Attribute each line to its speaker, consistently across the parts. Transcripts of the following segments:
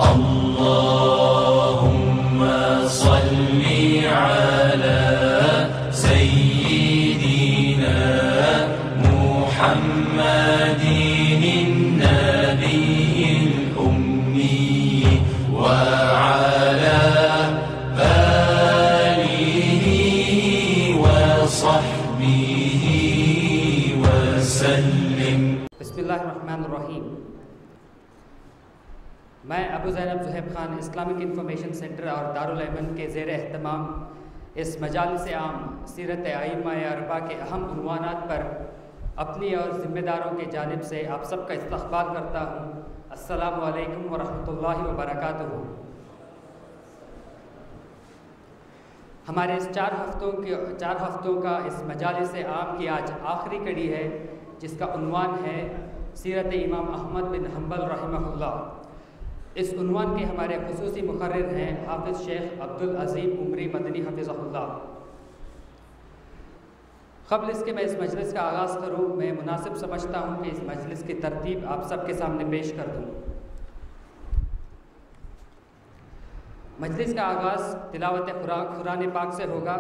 Speaker 1: अल्लाहुम्मा सल्ली अला सय्यिदिना मुहम्मदिन नबिय्यिल उम्मी व अला आलिहि व सहबिहि व सल्लिम।
Speaker 2: बिस्मिल्लाहिर्रहमानिर्रहीम। मैं Abu Zainab Zuhaib Khan Islamic information centre और दारुल अमन के ज़ेर एहतमाम इस मजालिस आम सीरत आइम्मा अरबा के अहम उन्वानात पर अपनी और ज़िम्मेदारों के जानिब से आप सबका इस्तक़बाल करता हूँ। अस्सलामु अलैकुम व रहमतुल्लाहि व बरकातुहू। हमारे इस चार हफ़्तों का इस मजालिस आम की आज आखिरी कड़ी है, जिसका उन्वान है सीरत इमाम अहमद बिन हम्बल रहमहुल्लाह। इस उन्वान के हमारे खुसूसी मुक़र्रिर हैं हाफ़िज़ शेख अब्दुल अज़ीम उमरी मदनी हफ़िज़हुल्लाह। क़ब्ल इसके मैं इस मजलिस का आगाज़ करूँ, मैं मुनासिब समझता हूँ कि इस मजलिस की तरतीब आप सबके सामने पेश कर दूँ। मजलिस का आगाज़ तिलावत कुरान पाक से होगा,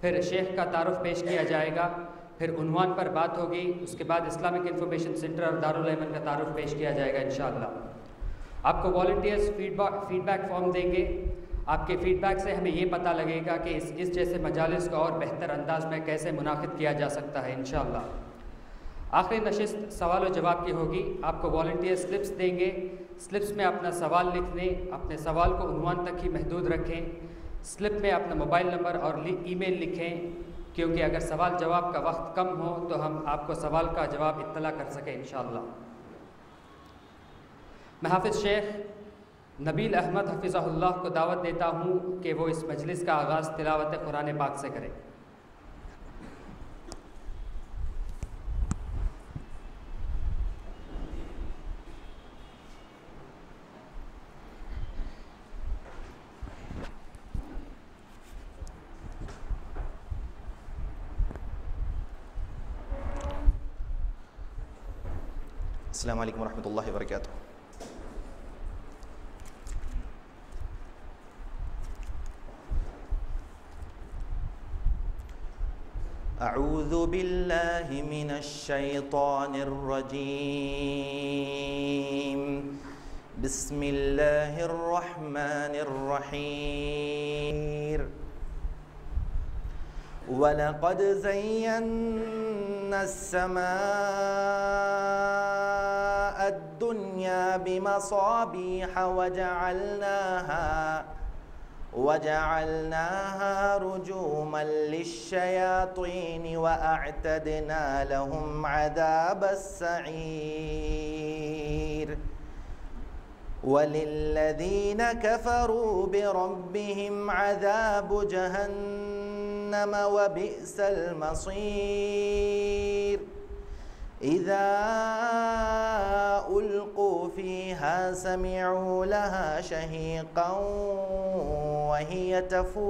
Speaker 2: फिर शेख का तारुफ़ पेश किया जाएगा, फिर उन्वान पर बात होगी, उसके बाद इस्लामिक इंफॉर्मेशन सेंटर और दारुल अमन का तारुफ़ पेश किया जाएगा इंशाअल्लाह। आपको वॉलंटियर्स फीडबैक फॉर्म देंगे। आपके फ़ीडबैक से हमें ये पता लगेगा कि इस जैसे मजालिस को और बेहतर अंदाज में कैसे मुनाकिद किया जा सकता है इंशाअल्लाह। आखिरी नशिस्त सवाल व जवाब की होगी। आपको वॉलंटियर स्लिप्स देंगे। स्लिप्स में अपना सवाल लिख दें, अपने सवाल को उन्वान तक ही महदूद रखें। स्लिप में अपना मोबाइल नंबर और ईमेल लिखें, क्योंकि अगर सवाल जवाब का वक्त कम हो तो हम आपको सवाल का जवाब इत्तला कर सकें इंशाअल्लाह। मैं हाफ़िज़ शेख नबील अहमद हफ़िज़हुल्लाह को दावत देता हूँ कि वो इस मजलिस का आगाज़ तिलावत कुरान पाक से करें।
Speaker 3: अस्सलामु अलैकुम वरहमतुल्लाहि वबरकातुहू। अऊज़ु बिल्लाहि मिनश शैतानिर रजीम। बिस्मिल्लाहिर रहमानिर रहीम। वलक़द ज़य्यन्ना अस्समाअ अद्दुन्या बिमसाबीह वजअलनाहा रुजूमन लिश्शयातीन वअअतदना लहुम अज़ाबस्सईर। वलिल्लज़ीन कफ़रू बिरब्बिहिम अज़ाबु जहन्नम वबिअसल मसीर। इज़ा उल्क़ू फ़ीहा समिअू लहा शहीक़न वहिय तफ़ूर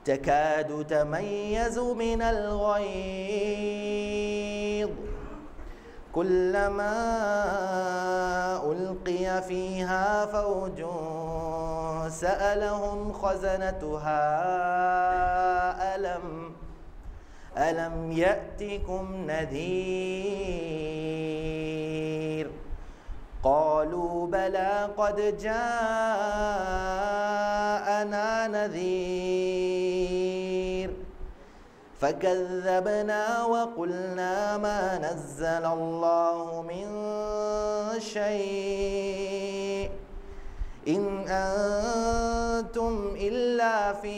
Speaker 3: तकादु तमय्यज़ु मिनल ग़यज़ कुल्लमा उल्क़िय फ़ीहा फ़ौजुन सअलहुम ख़ज़नतुहा अलम यअतिकुम नज़ीर। क़ालू बला क़द जाअना नज़ीर फ़कज़्ज़बना वक़ुलना मा नज़्ज़लल्लाहु मिन शै'इन इन अंतुम इल्ला फ़ी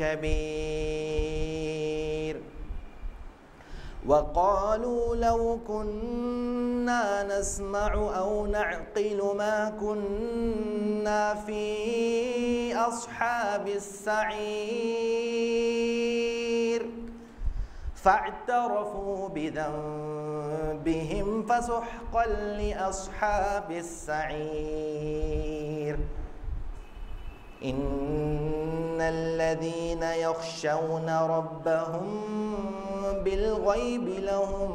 Speaker 3: कबीर। वक़ालू लौ कुन्ना नस्मअु औ नअक़िलु मा कुन्ना फ़ी अस्हाबिस सईर। फ़अतरफ़ू बिज़ंबिहिम फ़सुहक़न लिअस्हाबिस सईर। इन्नल्लज़ीन यख़शौन रब्बहुम बिलग़ैबि लहुम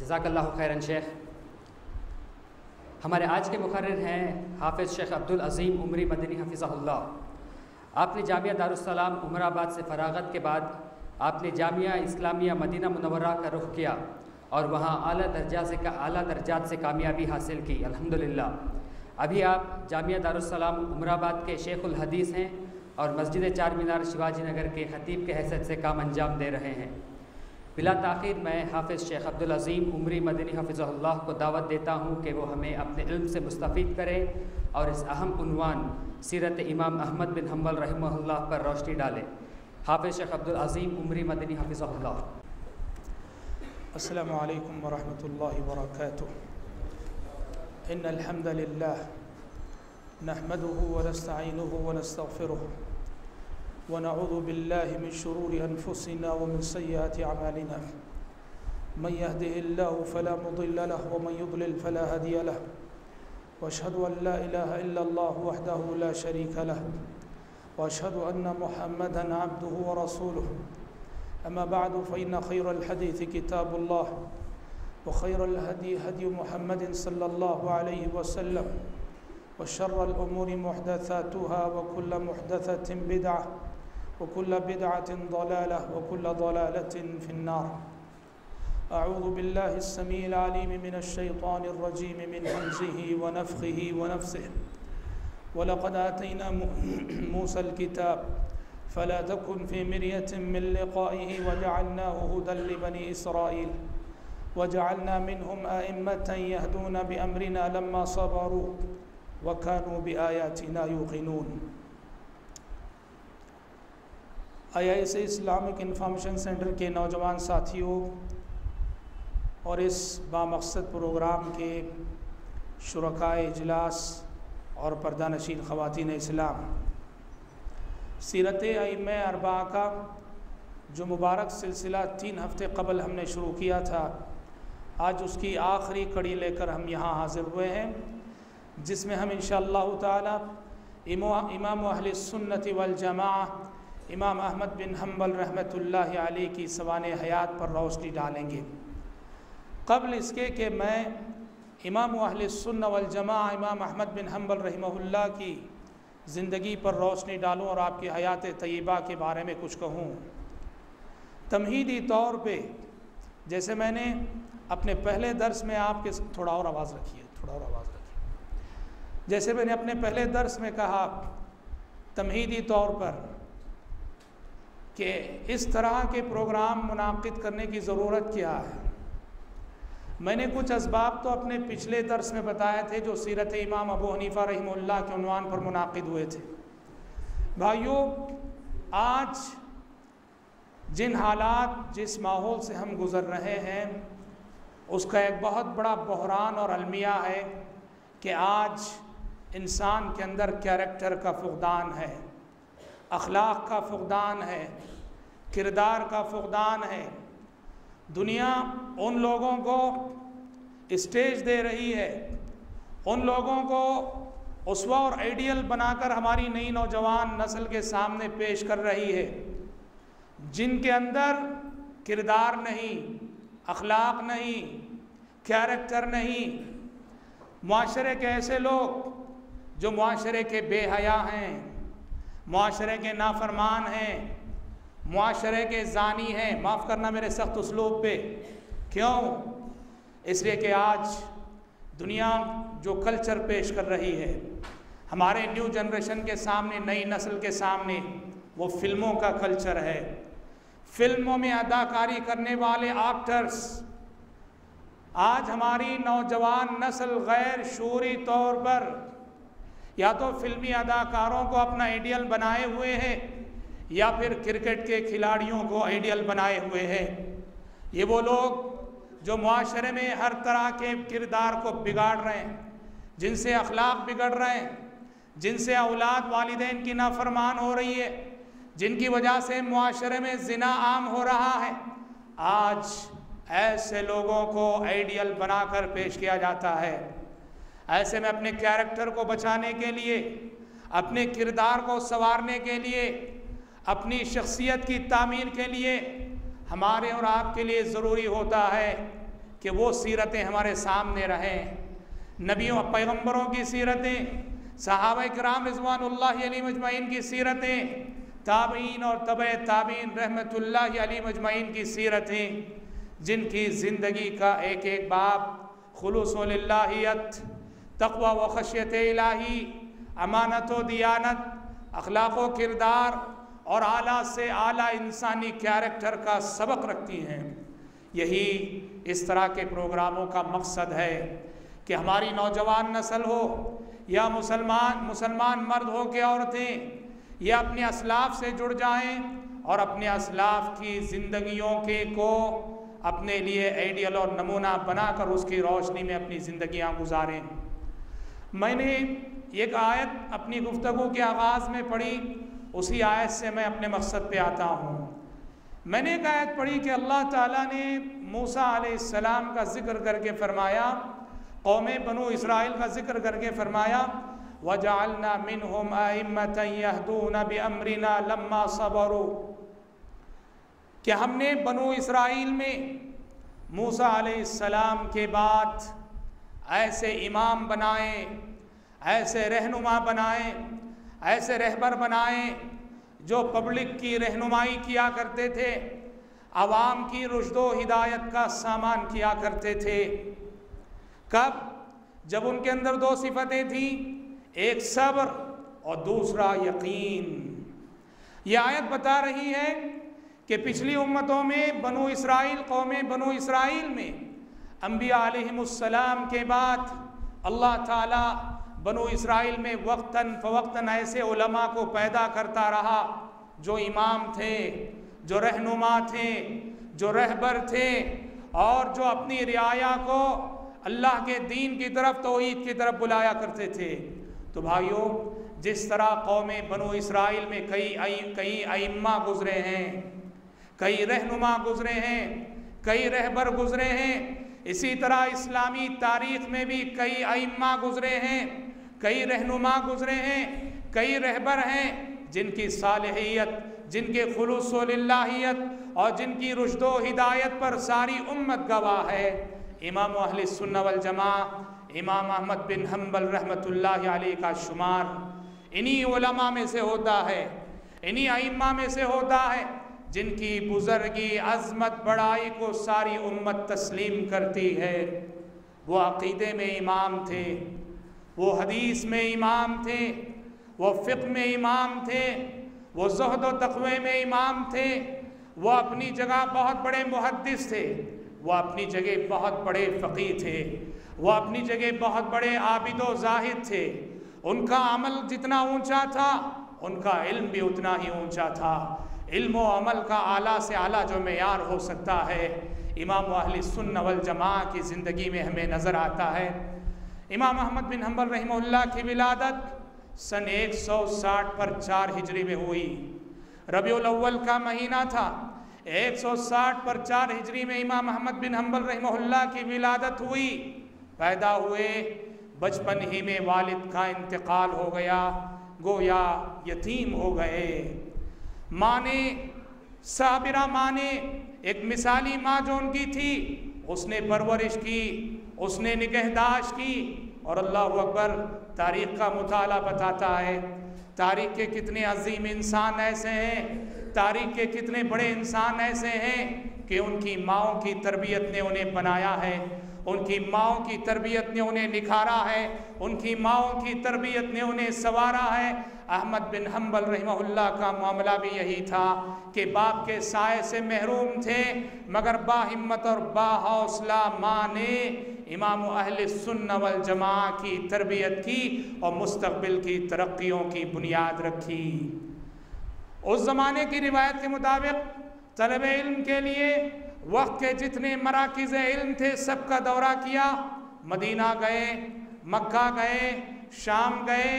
Speaker 2: जज़ाकल्लाहु खैरन शेख। हमारे आज के मुकर्रिर हैं हाफिज़ शेख अब्दुल अज़ीम उमरी मदनी हफ़िज़हुल्लाह। आपने जामिया दारुस्सलाम उमराबाद से फ़रागत के बाद आपने जामिया इस्लामिया मदीना मुनव्वरा का रुख किया और वहाँ आला दर्जात से कामयाबी हासिल की, अल्हम्दुलिल्लाह। अभी आप जामिया दारुस्सलाम उमराबाद के शेखुल हदीस हैं और मस्जिद चार मीनार शिवाजी नगर के ख़तीब के हैसियत से काम अंजाम दे रहे हैं। बिला ताख़ीर मैं हाफिज़ शेख अब्दुल अज़ीम उमरी मदनी हफ़िज़हुल्लाह को दावत देता हूँ कि वो हमें अपने इल्म से मुस्तफ़ीद करें और इस अहम उन्वान सीरत इमाम अहमद बिन हम्बल रहमहुल्लाह पर रोशनी डाले। हाफिज़ शेख अब्दुल अज़ीम उमरी मदनी हफ़िज़हुल्लाह।
Speaker 4: अस्सलामु अलैकुम व रहमतुल्लाहि व बरकातुहू। इन्नल हम्दलिल्लाह नहमदुहु व नस्तईनुहु व नस्तगफिरुहु व नऊज़ु बिल्लाहि मिन शुरूरि अनफुसिना व मिन सय्यिआति अमालिना। मन यहदिहिल्लाहु फला मुदिल्ल लहु व मन युद्लिल फला हादिय लहु। व अशहदु अन ला इलाहा इल्लल्लाहु वहदहु ला शरीका लहु व अशहदु अन्न मुहम्मदन अब्दुहु व रसूलुहु। अम्मा बअदु फ़इन्न खैरल हदीस किताबुल्लाह व खैरल हदी हदी मुहम्मदिन सल्लल्लाहु अलैहि वसल्लम व शर्रल उमूरि मुहदसातुहा व कुल्लु मुहदसतिन बिदअह व कुल्लु बिदअतिन ज़लालह व कुल्लु ज़लालतिन फिन्नार। अऊज़ु बिल्लाहि अस्समीइल अलीम मिनश शैतानिर रजीम मिन हमज़िहि व नफ़्ख़िहि व नफ़्सिहि। व लक़द आतैना मूसल किताब फला तकुन फ़ी मिर्यतिन मिन लिक़ाइहि व जअलनाहु हुदल लिबनी इसराईल व जअलना मिनहुम अइम्मतन यहदूना बिअम्रिना लम्मा सबरू व कानू बिआयातिना यूक़िनून। IIS इस्लामिक इंफॉर्मेशन सेंटर के नौजवान साथियों और इस बामक़सद प्रोग्राम के शुरकाए इजलास और पर्दानशीन ख़वातीन इस्लाम, सीरत अइम्मा अरबा का जो मुबारक सिलसिला 3 हफ़्ते कबल हमने शुरू किया था, आज उसकी आखिरी कड़ी लेकर हम यहाँ हाज़िर हुए हैं, जिसमें हम इंशाअल्लाह ताला इमाम अहले सुन्नत वल जमाअह इमाम अहमद बिन हम्बल रहमतुल्लाहि अलैहि की सवाने हयात पर रोशनी डालेंगे। क़ब्ल इसके कि मैं इमाम अहले सुन्नत वल जमाअह इमाम अहमद बिन हम्बल रहमहुल्लाह की ज़िंदगी पर रोशनी डालूँ और आपकी हयात तय्यबा के बारे में कुछ कहूँ। तमहीदी तौर पे जैसे मैंने अपने पहले दर्स में आपके थोड़ा और आवाज़ रखिए, जैसे मैंने अपने पहले दर्स में कहा तमहीदी तौर पर कि इस तरह के प्रोग्राम मुनाकिद करने की ज़रूरत क्या है। मैंने कुछ असबाब तो अपने पिछले दर्स में बताए थे जो सीरत इमाम अबू हनीफ़ा रहमहुल्लाह के उन्वान पर मुनाकिद हुए थे। भाइयों, आज जिन हालात जिस माहौल से हम गुज़र रहे हैं उसका एक बहुत बड़ा बहरान और अलमिया है कि आज इंसान के अंदर कैरेक्टर का फ़ुक़दान है, अखलाक का फ़ुक़दान है, किरदार का फ़ुक़दान है। दुनिया उन लोगों को स्टेज दे रही है, उन लोगों को उसवा और आइडियल बनाकर हमारी नई नौजवान नस्ल के सामने पेश कर रही है, जिनके अंदर किरदार नहीं, अखलाक नहीं, कैरेक्टर नहीं। मुआशरे के ऐसे लोग जो मुआशरे के बेहया हैं, मुआशरे के नाफरमान हैं, मुआशरे के ज़ानी हैं। माफ़ करना मेरे सख्त उसलूब पे, क्यों? इसलिए कि आज दुनिया जो कल्चर पेश कर रही है हमारे न्यू जनरेशन के सामने, नई नस्ल के सामने, वो फिल्मों का कल्चर है। फिल्मों में अदाकारी करने वाले एक्टर्स आज हमारी नौजवान नस्ल गैर शूरी तौर पर या तो फिल्मी अदाकारों को अपना आइडियल बनाए हुए हैं या फिर क्रिकेट के खिलाड़ियों को आइडियल बनाए हुए हैं। ये वो लोग जो मुआशरे में हर तरह के किरदार को बिगाड़ रहे हैं, जिनसे अखलाक बिगड़ रहे हैं, जिनसे औलाद वालिदैन की नाफरमान हो रही है, जिनकी वजह से मुआशरे में ज़िना आम हो रहा है। आज ऐसे लोगों को आइडियल बनाकर पेश किया जाता है। ऐसे में अपने कैरेक्टर को बचाने के लिए, अपने किरदार को संवारने के लिए, अपनी शख्सियत की तामीर के लिए हमारे और आपके लिए ज़रूरी होता है कि वो सीरतें हमारे सामने रहें, नबियों पैगम्बरों की सीरतें, सहाबा किराम रिज़वानुल्लाहि अलैहिम अजमईन की सीरतें, ताबईन और तबे ताबईन रहमतुल्लाहि अलैहिम अजमईन की सीरतें, जिनकी ज़िंदगी का एक एक बाब खुलूस व लिल्लाहियत, तक़वा व खशियत इलाही, अमानत व दियानत, अखलाक़ व किरदार और आला से आला इंसानी कैरेक्टर का सबक रखती हैं। यही इस तरह के प्रोग्रामों का मकसद है कि हमारी नौजवान नस्ल हो या मुसलमान मर्द हो के औरतें, ये अपने असलाफ से जुड़ जाएं और अपने असलाफ की ज़िंदगियों के को अपने लिए आइडियल और नमूना बनाकर उसकी रोशनी में अपनी ज़िंदगियां गुजारें। मैंने एक आयत अपनी गुफ्तगू के आगाज़ में पढ़ी, उसी आयत से मैं अपने मकसद पे आता हूँ। मैंने एक आयत पढ़ी कि अल्लाह ताला ने मूसा अलैहिस्सलाम का जिक्र करके फरमाया, कौमे बनु इसराइल का जिक्र करके फरमाया, वजअलना मिनहुम अइम्मतन यहदूना बिअम्रिना लम्मा सबरू, कि हमने बनु इसराइल में मूसा अलैहिस्सलाम के बाद ऐसे इमाम बनाए, ऐसे रहनुमा बनाए, ऐसे रहबर बनाए जो पब्लिक की रहनुमाई किया करते थे, आवाम की रुश्दो हिदायत का सामान किया करते थे। कब? जब उनके अंदर दो सिफतें थी, एक सब्र और दूसरा यकीन। यह आयत बता रही है कि पिछली उम्मतों में बनु इसराइल, कौमे बनु इसराइल में अंबिया अलैहिमुस्सलाम के बाद अल्लाह ताला बनु इसराइल में वक्तन फ़वक्तन ऐसे उलमा को पैदा करता रहा जो इमाम थे, जो रहनुमा थे, जो रहबर थे और जो अपनी रियाया को अल्लाह के दीन की तरफ, तौहीद की तरफ बुलाया करते थे। तो भाइयों, जिस तरह कौमे बनु इसराइल में कई अइम्मा गुजरे हैं, कई रहनुमा गुजरे हैं, कई रहबर गुजरे हैं, इसी तरह इस्लामी तारीख़ में भी कई अइम्मा गुजरे हैं, कई रहनुमा गुजरे हैं, कई रहबर हैं जिनकी सालिहियत, जिनके खुलूस व लिल्लाहियत और जिनकी रुश्दो हिदायत पर सारी उम्मत गवाह है। इमाम अहले सुन्नत वल जमा इमाम अहमद बिन हम्बल रहमतुल्लाहि अलैहि का शुमार इन्हीं उलमा में से होता है, इन्हीं अइम्मा में से होता है जिनकी बुज़ुर्गी, अज़मत, बड़ाई को सारी उम्मत तस्लीम करती है। वो अक़ीदे में इमाम थे, वो हदीस में इमाम थे, वो फ़िक़्ह में इमाम थे, वो ज़ुहद व तक़वे में इमाम थे, वो अपनी जगह बहुत बड़े मुहद्दिस थे, वो अपनी जगह बहुत बड़े फ़क़ीह थे, वो अपनी जगह बहुत बड़े आबिद व ज़ाहिद थे। उनका अमल जितना ऊंचा था, उनका इल्म भी उतना ही ऊंचा था। इल्म व अमल का आला से आला जो मेयार हो सकता है, इमाम अहले सुन्नत वल जमा की ज़िंदगी में हमें नज़र आता है। इमाम अहमद बिन हम्बल रहमहुल्लाह की विलादत सन 160 पर 4 हिजरी में हुई। रबीउल अव्वल का महीना था। 160 पर 4 हिजरी में इमाम अहमद बिन हम्बल रहमहुल्लाह की विलादत हुई। पैदा हुए, बचपन ही में वालिद का इंतकाल हो गया, गोया यतीम हो गए। माँ ने, साबिरा माँ ने, एक मिसाली माँ जो उनकी थी, उसने परवरिश की, उसने निगहदाश्त की। और अल्लाह अकबर, तारीख़ का मुताला बताता है, तारीख़ के कितने अजीम इंसान ऐसे हैं, तारीख़ के कितने बड़े इंसान ऐसे हैं कि उनकी माँओं की तरबियत ने उन्हें बनाया है, उनकी माँओं की तरबियत ने उन्हें निखारा है, उनकी माँओं की तरबियत ने उन्हें संवारा है। अहमद बिन हम्बल रहमहुल्लाह का मामला भी यही था कि बाप के साए से महरूम थे, मगर बाहिम्मत और बाहौसला माँ ने इमाम अहले सुन्नत वल जमा की तरबियत की और मुस्तक़बिल की तरक्कियों की बुनियाद रखी। उस ज़माने की रिवायत के मुताबिक तलबे इल्म के लिए वक्त के जितने मराकिज़ इल्म थे सबका दौरा किया। मदीना गए, मक्का गए, शाम गए,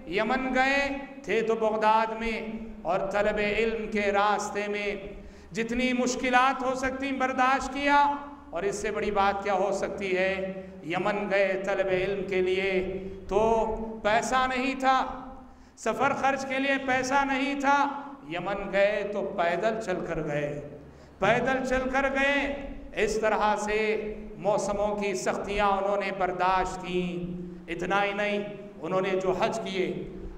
Speaker 4: यमन गए, थे तो बगदाद में। और तलबे इल्म के रास्ते में जितनी मुश्किलात हो सकती बर्दाश्त किया। और इससे बड़ी बात क्या हो सकती है, यमन गए तलबे इल्म के लिए तो पैसा नहीं था, सफ़र खर्च के लिए पैसा नहीं था। यमन गए तो पैदल चल कर गए, पैदल चल कर गए। इस तरह से मौसमों की सख्तियाँ उन्होंने बर्दाश्त की। इतना ही नहीं, उन्होंने जो हज किए,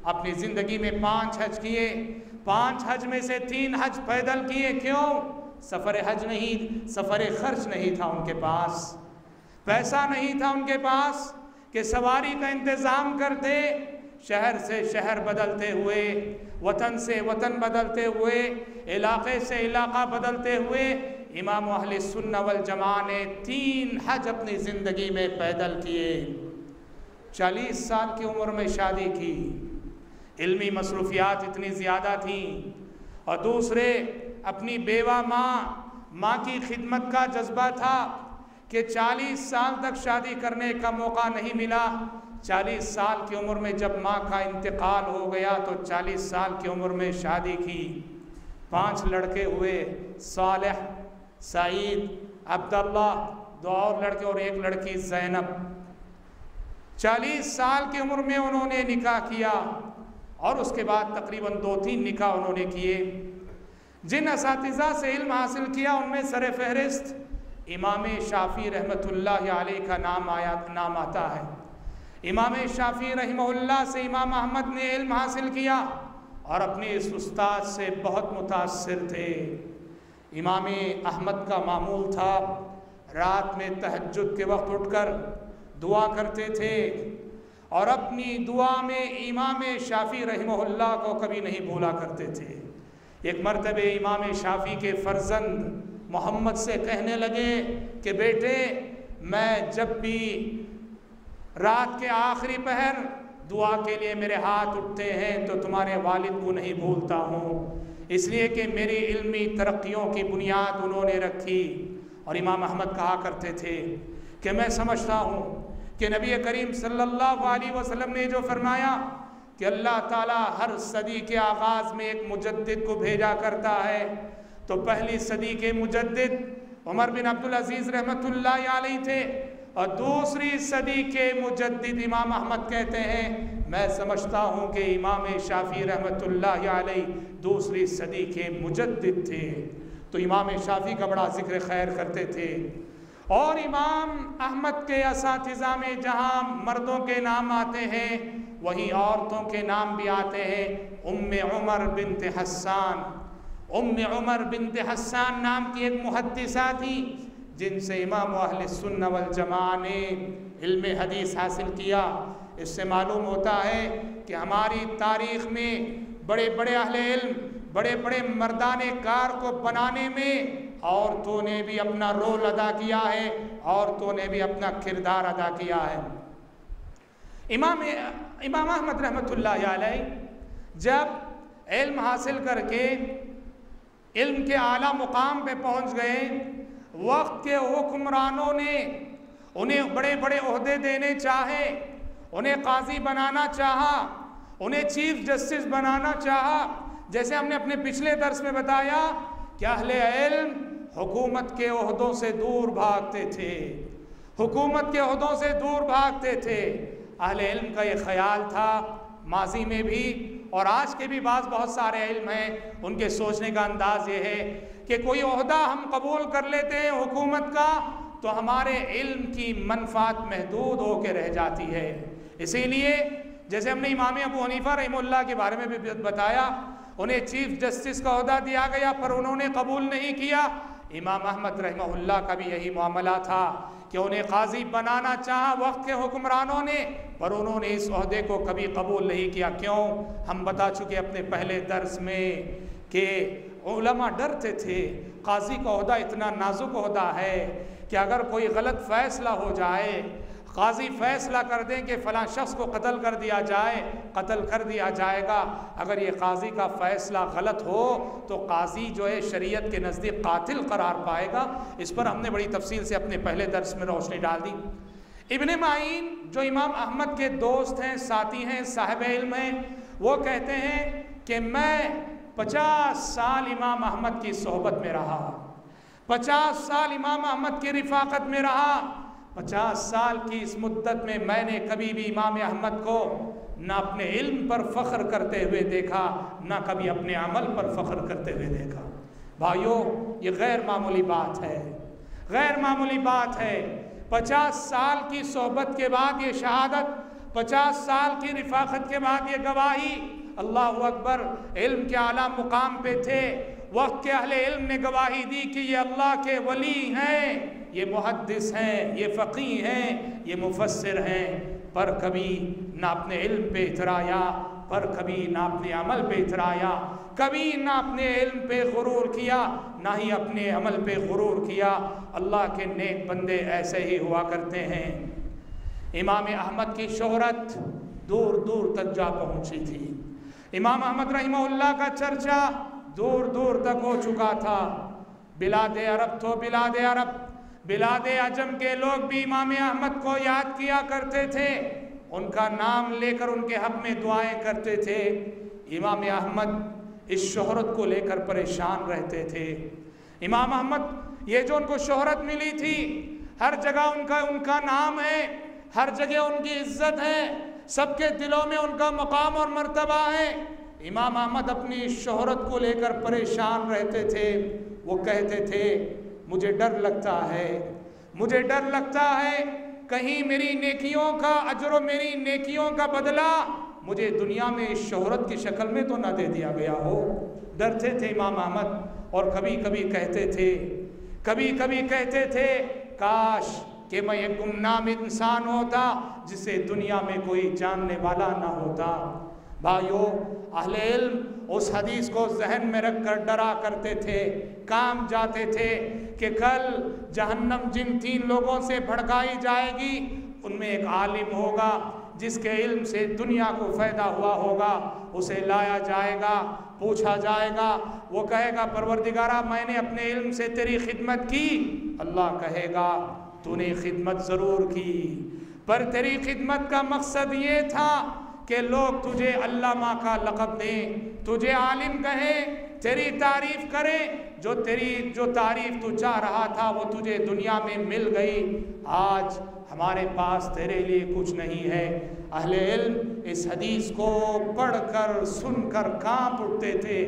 Speaker 4: अपनी ज़िंदगी में 5 हज किए, 5 हज में से 3 हज पैदल किए। क्यों? सफ़र हज नहीं, सफ़र खर्च नहीं था उनके पास, पैसा नहीं था उनके पास कि सवारी का इंतज़ाम करते। शहर से शहर बदलते हुए, वतन से वतन बदलते हुए, इलाके से इलाका बदलते हुए इमाम अहले सुन्नह वल जमा ने 3 हज अपनी ज़िंदगी में पैदल किए। 40 साल की उम्र में शादी की, इल्मी मसरूफियात इतनी ज़्यादा थी, और दूसरे अपनी बेवा माँ की खिदमत का जज्बा था कि 40 साल तक शादी करने का मौका नहीं मिला। 40 साल की उम्र में जब माँ का इंतकाल हो गया तो 40 साल की उम्र में शादी की। 5 लड़के हुए, सालेह, सईद, अब्दुल्ला, 2 और लड़के और 1 लड़की ज़ैनब। 40 साल की उम्र में उन्होंने निकाह किया और उसके बाद तकरीबन 2-3 निकाह उन्होंने किए। जिन असातिज़ा से इल्म हासिल किया उनमें सर फहरिस्त इमाम शाफ़ी रहमतुल्लाह अलैह का नाम आता है। इमाम शाफ़ी रहमहुल्लाह से इमाम अहमद ने इल्म हासिल किया और अपने इस उस्ताद से बहुत मुतासिर थे। इमाम अहमद का मामूल था रात में तहज्जुद के वक्त उठकर दुआ करते थे और अपनी दुआ में इमाम शाफ़ी रहमहुल्लाह को कभी नहीं भूला करते थे। एक मरतबे इमाम शाफ़ी के फर्जंद मोहम्मद से कहने लगे कि बेटे, मैं जब भी रात के आखिरी पहर दुआ के लिए मेरे हाथ उठते हैं तो तुम्हारे वालिद को नहीं भूलता हूँ, इसलिए कि मेरी इल्मी तरक्कियों की बुनियाद उन्होंने रखी। और इमाम अहमद कहा करते थे कि मैं समझता हूँ कि नबी करीम सल्लल्लाहु अलैहि वसल्लम ने जो फरमाया कि अल्लाह ताला हर सदी के आगाज़ में एक मुजद्दिद को भेजा करता है, तो पहली सदी के मुजद्दिद उमर बिन अब्दुल अजीज़ रहमतुल्लाह अलैह थे और दूसरी सदी के मुजद्दिद इमाम अहमद कहते हैं, मैं समझता हूँ कि इमाम शाफ़ी रहमतुल्लाह अलैह दूसरी सदी के मुजद्दिद थे। तो इमाम शाफ़ी का बड़ा ज़िक्र खैर करते थे। और इमाम अहमद के असातिज़ा में जहाँ मर्दों के नाम आते हैं वहीं औरतों के नाम भी आते हैं। उम्मे उमर बिनते हस्सान, उम्मे उमर बिनते हस्सान नाम की एक मुहद्दिसा थी जिनसे इमाम अहले सुन्नह वल जमा ने इल्म हदीस हासिल किया। इससे मालूम होता है कि हमारी तारीख़ में बड़े बड़े अहले इल्म, बड़े बड़े मर्दाने कार को बनाने में औरतों ने भी अपना रोल अदा किया है, औरतों ने भी अपना किरदार अदा किया है। इमाम अहमद रहमतुल्लाह अलैह जब इल्म हासिल करके इल्म के आला मुकाम पे पहुंच गए, वक्त के हुक्मरानों ने उन्हें बड़े बड़े ओहदे देने चाहे, उन्हें काजी बनाना चाहा, उन्हें चीफ जस्टिस बनाना चाहा। जैसे हमने अपने पिछले दर्स में बताया कि अहले इल्म हुकूमत के ओहदों से दूर भागते थे, हुकूमत के ओहदों से दूर भागते थे। अहले इल्म का ये ख्याल था माजी में भी और आज के भी बहुत सारे इल्म हैं, उनके सोचने का अंदाज ये है कि कोई ओहदा हम कबूल कर लेते हैं हुकूमत का तो हमारे इल्म की मनफात महदूद होकर रह जाती है। इसीलिए जैसे हमने इमाम अबू हनीफा रहमतुल्लाह के बारे में भी बताया, उन्हें चीफ जस्टिस का ओहदा दिया गया पर उन्होंने कबूल नहीं किया। इमाम अहमद रहमतुल्लाह का भी यही मामला था कि उन्हें काजी बनाना चाहा वक्त के हुक्मरानों ने, पर उन्होंने इस ओहदे को कभी कबूल नहीं किया। क्यों? हम बता चुके अपने पहले दर्स में कि उलमा डरते थे। काजी का ओहदा इतना नाजुक ओहदा है कि अगर कोई गलत फ़ैसला हो जाए, काजी फ़ैसला कर दें कि फ़लाँ शख्स को कत्ल कर दिया जाए, कत्ल कर दिया जाएगा। अगर ये काजी का फ़ैसला गलत हो तो काजी जो है शरीयत के नज़दीक कातिल करार पाएगा। इस पर हमने बड़ी तफसील से अपने पहले दर्स में रोशनी डाल दी। इब्ने माइन जो इमाम अहमद के दोस्त हैं, साथी हैं, साहिब इल्म हैं, वो कहते हैं कि मैं 50 साल इमाम अहमद की सोहबत में रहा, 50 साल इमाम अहमद की रिफाकत में रहा। 50 साल की इस मुद्दत में मैंने कभी भी इमाम अहमद को न अपने इल्म पर फ़ख्र करते हुए देखा, न कभी अपने अमल पर फ़ख्र करते हुए देखा। भाइयों, ये गैर मामूली बात है, गैर मामूली बात है 50 साल की सोहबत के बाद ये शहादत, 50 साल की रिफाकत के बाद ये गवाही। अल्लाह अकबर, इल्म के आला मुकाम पे थे, वक्त के अहले इल्म ने गवाही दी कि ये अल्लाह के वली हैं, ये मुहद्दिस हैं, ये फ़क़ीह हैं, ये मुफस्सिर हैं। पर कभी ना अपने इल्म पे इतराया, पर कभी ना अपने अमल पे इतराया, कभी ना अपने इल्म पे गुरूर किया, ना ही अपने अमल पे गुरूर किया। अल्लाह के नेक बंदे ऐसे ही हुआ करते हैं। इमाम अहमद की शोहरत दूर दूर तक जा पहुँची थी। इमाम अहमद रहिमहुल्लाह का चर्चा दूर दूर तक हो चुका था। बिलाद अरब तो बिलाद अरब, बिलाद अजम के लोग भी इमाम अहमद को याद किया करते थे, उनका नाम लेकर उनके हक में दुआएं करते थे। इमाम अहमद इस शोहरत को लेकर परेशान रहते थे। इमाम अहमद ये जो उनको शोहरत मिली थी, हर जगह उनका नाम है, हर जगह उनकी इज्जत है, सबके दिलों में उनका मकाम और मर्तबा है। इमाम अहमद अपनी शोहरत को लेकर परेशान रहते थे। वो कहते थे, मुझे डर लगता है, मुझे डर लगता है कहीं मेरी नेकियों का अजर, मेरी नेकियों का बदला मुझे दुनिया में इस शोहरत की शक्ल में तो ना दे दिया गया हो। डरते थे इमाम अहमद। और कभी कभी कहते थे काश कि मैं एक गुमनाम इंसान होता जिसे दुनिया में कोई जानने वाला ना होता। भाइयों, अहले इल्म उस हदीस को जहन में रखकर डरा करते थे, काम जाते थे कि कल जहन्नम जिन 3 लोगों से भड़काई जाएगी, उनमें एक आलिम होगा जिसके इल्म से दुनिया को फ़ायदा हुआ होगा। उसे लाया जाएगा, पूछा जाएगा, वो कहेगा परवरदिगारा मैंने अपने इल्म से तेरी खिदमत की। अल्लाह कहेगा तूने खिदमत ज़रूर की, पर तेरी खिदमत का मकसद ये था कि लोग तुझे अल्लामा का लक़ब दें, तुझे आलिम कहें, तेरी तारीफ़ करें। जो तारीफ़ तू चाह रहा था वो तुझे दुनिया में मिल गई। आज हमारे पास तेरे लिए कुछ नहीं है। अहले इल्म इस हदीस को पढ़कर सुनकर कांप उठते थे।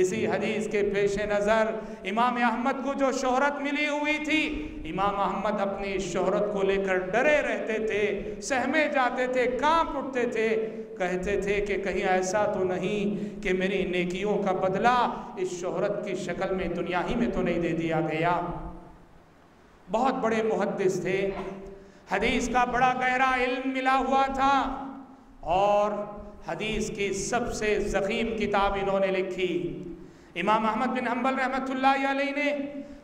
Speaker 4: इसी हदीस के पेश नज़र इमाम अहमद को जो शोहरत मिली हुई थी, इमाम अहमद अपनी शोहरत को लेकर डरे रहते थे, सहमे जाते थे, कांप उठते थे। कहते थे कि कहीं ऐसा तो नहीं कि मेरी नेकियों का बदला इस शोहरत की शक्ल में दुनिया ही में तो नहीं दे दिया गया। बहुत बड़े मुहद्दिस थे, हदीस का बड़ा गहरा इल्म मिला हुआ था और हदीस की सबसे ज़ख़ीम किताब इन्होंने लिखी। इमाम अहमद बिन हम्बल रहमतुल्लाहि अलैहि ने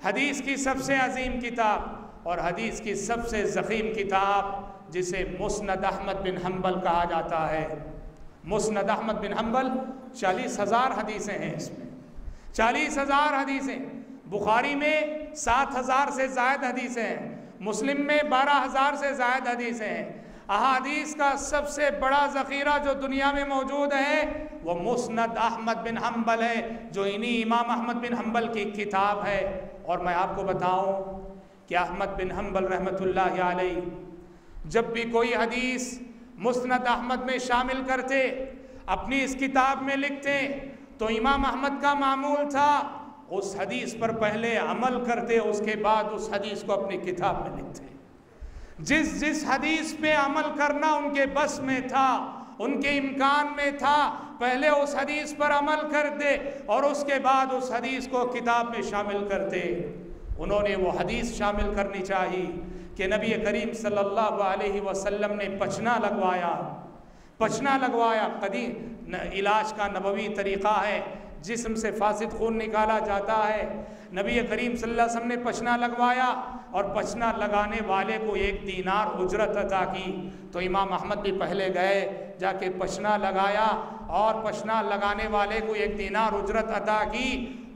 Speaker 4: हदीस की सबसे अजीम किताब और हदीस की सबसे ज़ख़ीम किताब जिसे मुस्नद अहमद बिन हम्बल कहा जाता है। मुस्नद अहमद बिन हम्बल 40,000 हदीसें हैं, इसमें 40,000 हदीसें। बुखारी में 7,000 से ज़ायद हदीसें हैं, मुस्लिम में 12,000 से ज़ायद हदीसें हैं। अहादीस का सबसे बड़ा ज़ख़ीरा जो दुनिया में मौजूद है वो मुस्नद अहमद बिन हम्बल है, जो इन्हीं इमाम अहमद बिन हम्बल की किताब है। और मैं आपको बताऊं कि अहमद बिन हम्बल रहमतुल्लाहि अलैहि जब भी कोई हदीस मुस्नद अहमद में शामिल करते, अपनी इस किताब में लिखते, तो इमाम अहमद का मामूल था उस हदीस पर पहले अमल करते, उसके बाद उस हदीस को अपनी किताब में लिखते। जिस हदीस पे अमल करना उनके बस में था, उनके इम्कान में था, पहले उस हदीस पर अमल करते और उसके बाद उस हदीस को किताब में शामिल करते। उन्होंने वो हदीस शामिल करनी चाहिए कि नबी करीम सल्लल्लाहु अलैहि वसल्लम ने पचना लगवाया। कदीम इलाज का नबवी तरीक़ा है, जिस्म से फासिद खून निकाला जाता है। नबी करीम सल्लल्लाहु अलैहि वसल्लम ने पचना लगवाया और पचना लगाने वाले को 1 दीनार उजरत अता की। तो इमाम अहमद भी पहले गए, जाके पचना लगाया और पचना लगाने वाले को 1 दीनार उजरत अता की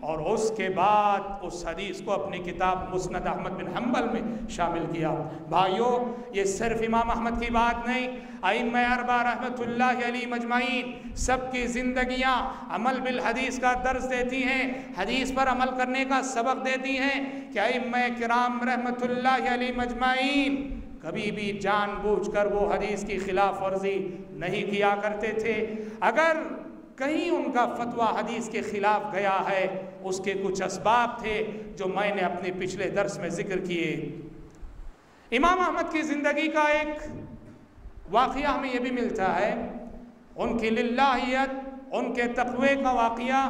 Speaker 4: और उसके बाद उस हदीस को अपनी किताब मुस्नद अहमद बिन हम्बल में शामिल किया। भाइयों, ये सिर्फ इमाम अहमद की बात नहीं, अइम्मा अरबा रहमतुल्लाहि अलैहि मजमाइन सबकी ज़िंदगियाँ अमल बिल हदीस का दर्स देती हैं, हदीस पर अमल करने का सबक देती हैं कि अइम्मा किराम रहमतुल्लाहि अलैहि मजमाइन कभी भी जानबूझकर वो हदीस की खिलाफ वर्जी नहीं किया करते थे। अगर कहीं उनका फतवा हदीस के खिलाफ गया है, उसके कुछ असबाब थे जो मैंने अपने पिछले दर्स में जिक्र किए। इमाम अहमद की ज़िंदगी का एक वाक़या हमें यह भी मिलता है, उनकी लिल्लाहियत, उनके तक़वे का वाक़या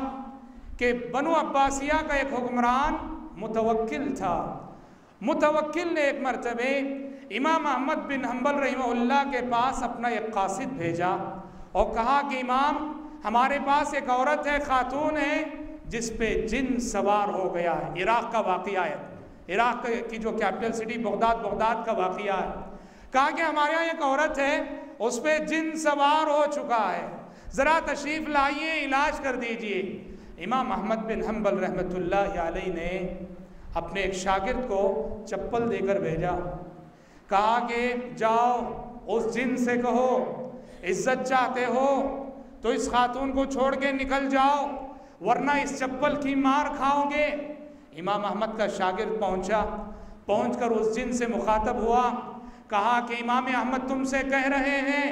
Speaker 4: कि बनु अब्बासिया का एक हुक्मरान मुतवक्किल था। मुतवक्किल ने एक मरतबे इमाम अहमद बिन हम्बल रहिमहुल्लाह के पास अपना एक कासिद भेजा और कहा कि इमाम, हमारे पास एक औरत है, खातून है, जिस पे जिन सवार हो गया है। इराक़ का वाक़या है, इराक़ की जो कैपिटल सिटी बगदाद का वाक़या है। कहा कि हमारे यहाँ एक औरत है, उस पर जिन सवार हो चुका है, ज़रा तशरीफ़ लाइए, इलाज कर दीजिए। इमाम अहमद बिन हम्बल रहमतुल्लाह अलैह ने अपने एक शागिर्द को चप्पल देकर भेजा, कहा कि जाओ उस जिन से कहो, इज्जत चाहते हो तो इस खातून को छोड़ के निकल जाओ, वरना इस चप्पल की मार खाओगे। इमाम अहमद का शागिर्द पहुंचकर उस जिन से मुखातब हुआ, कहा कि इमाम अहमद तुमसे कह रहे हैं,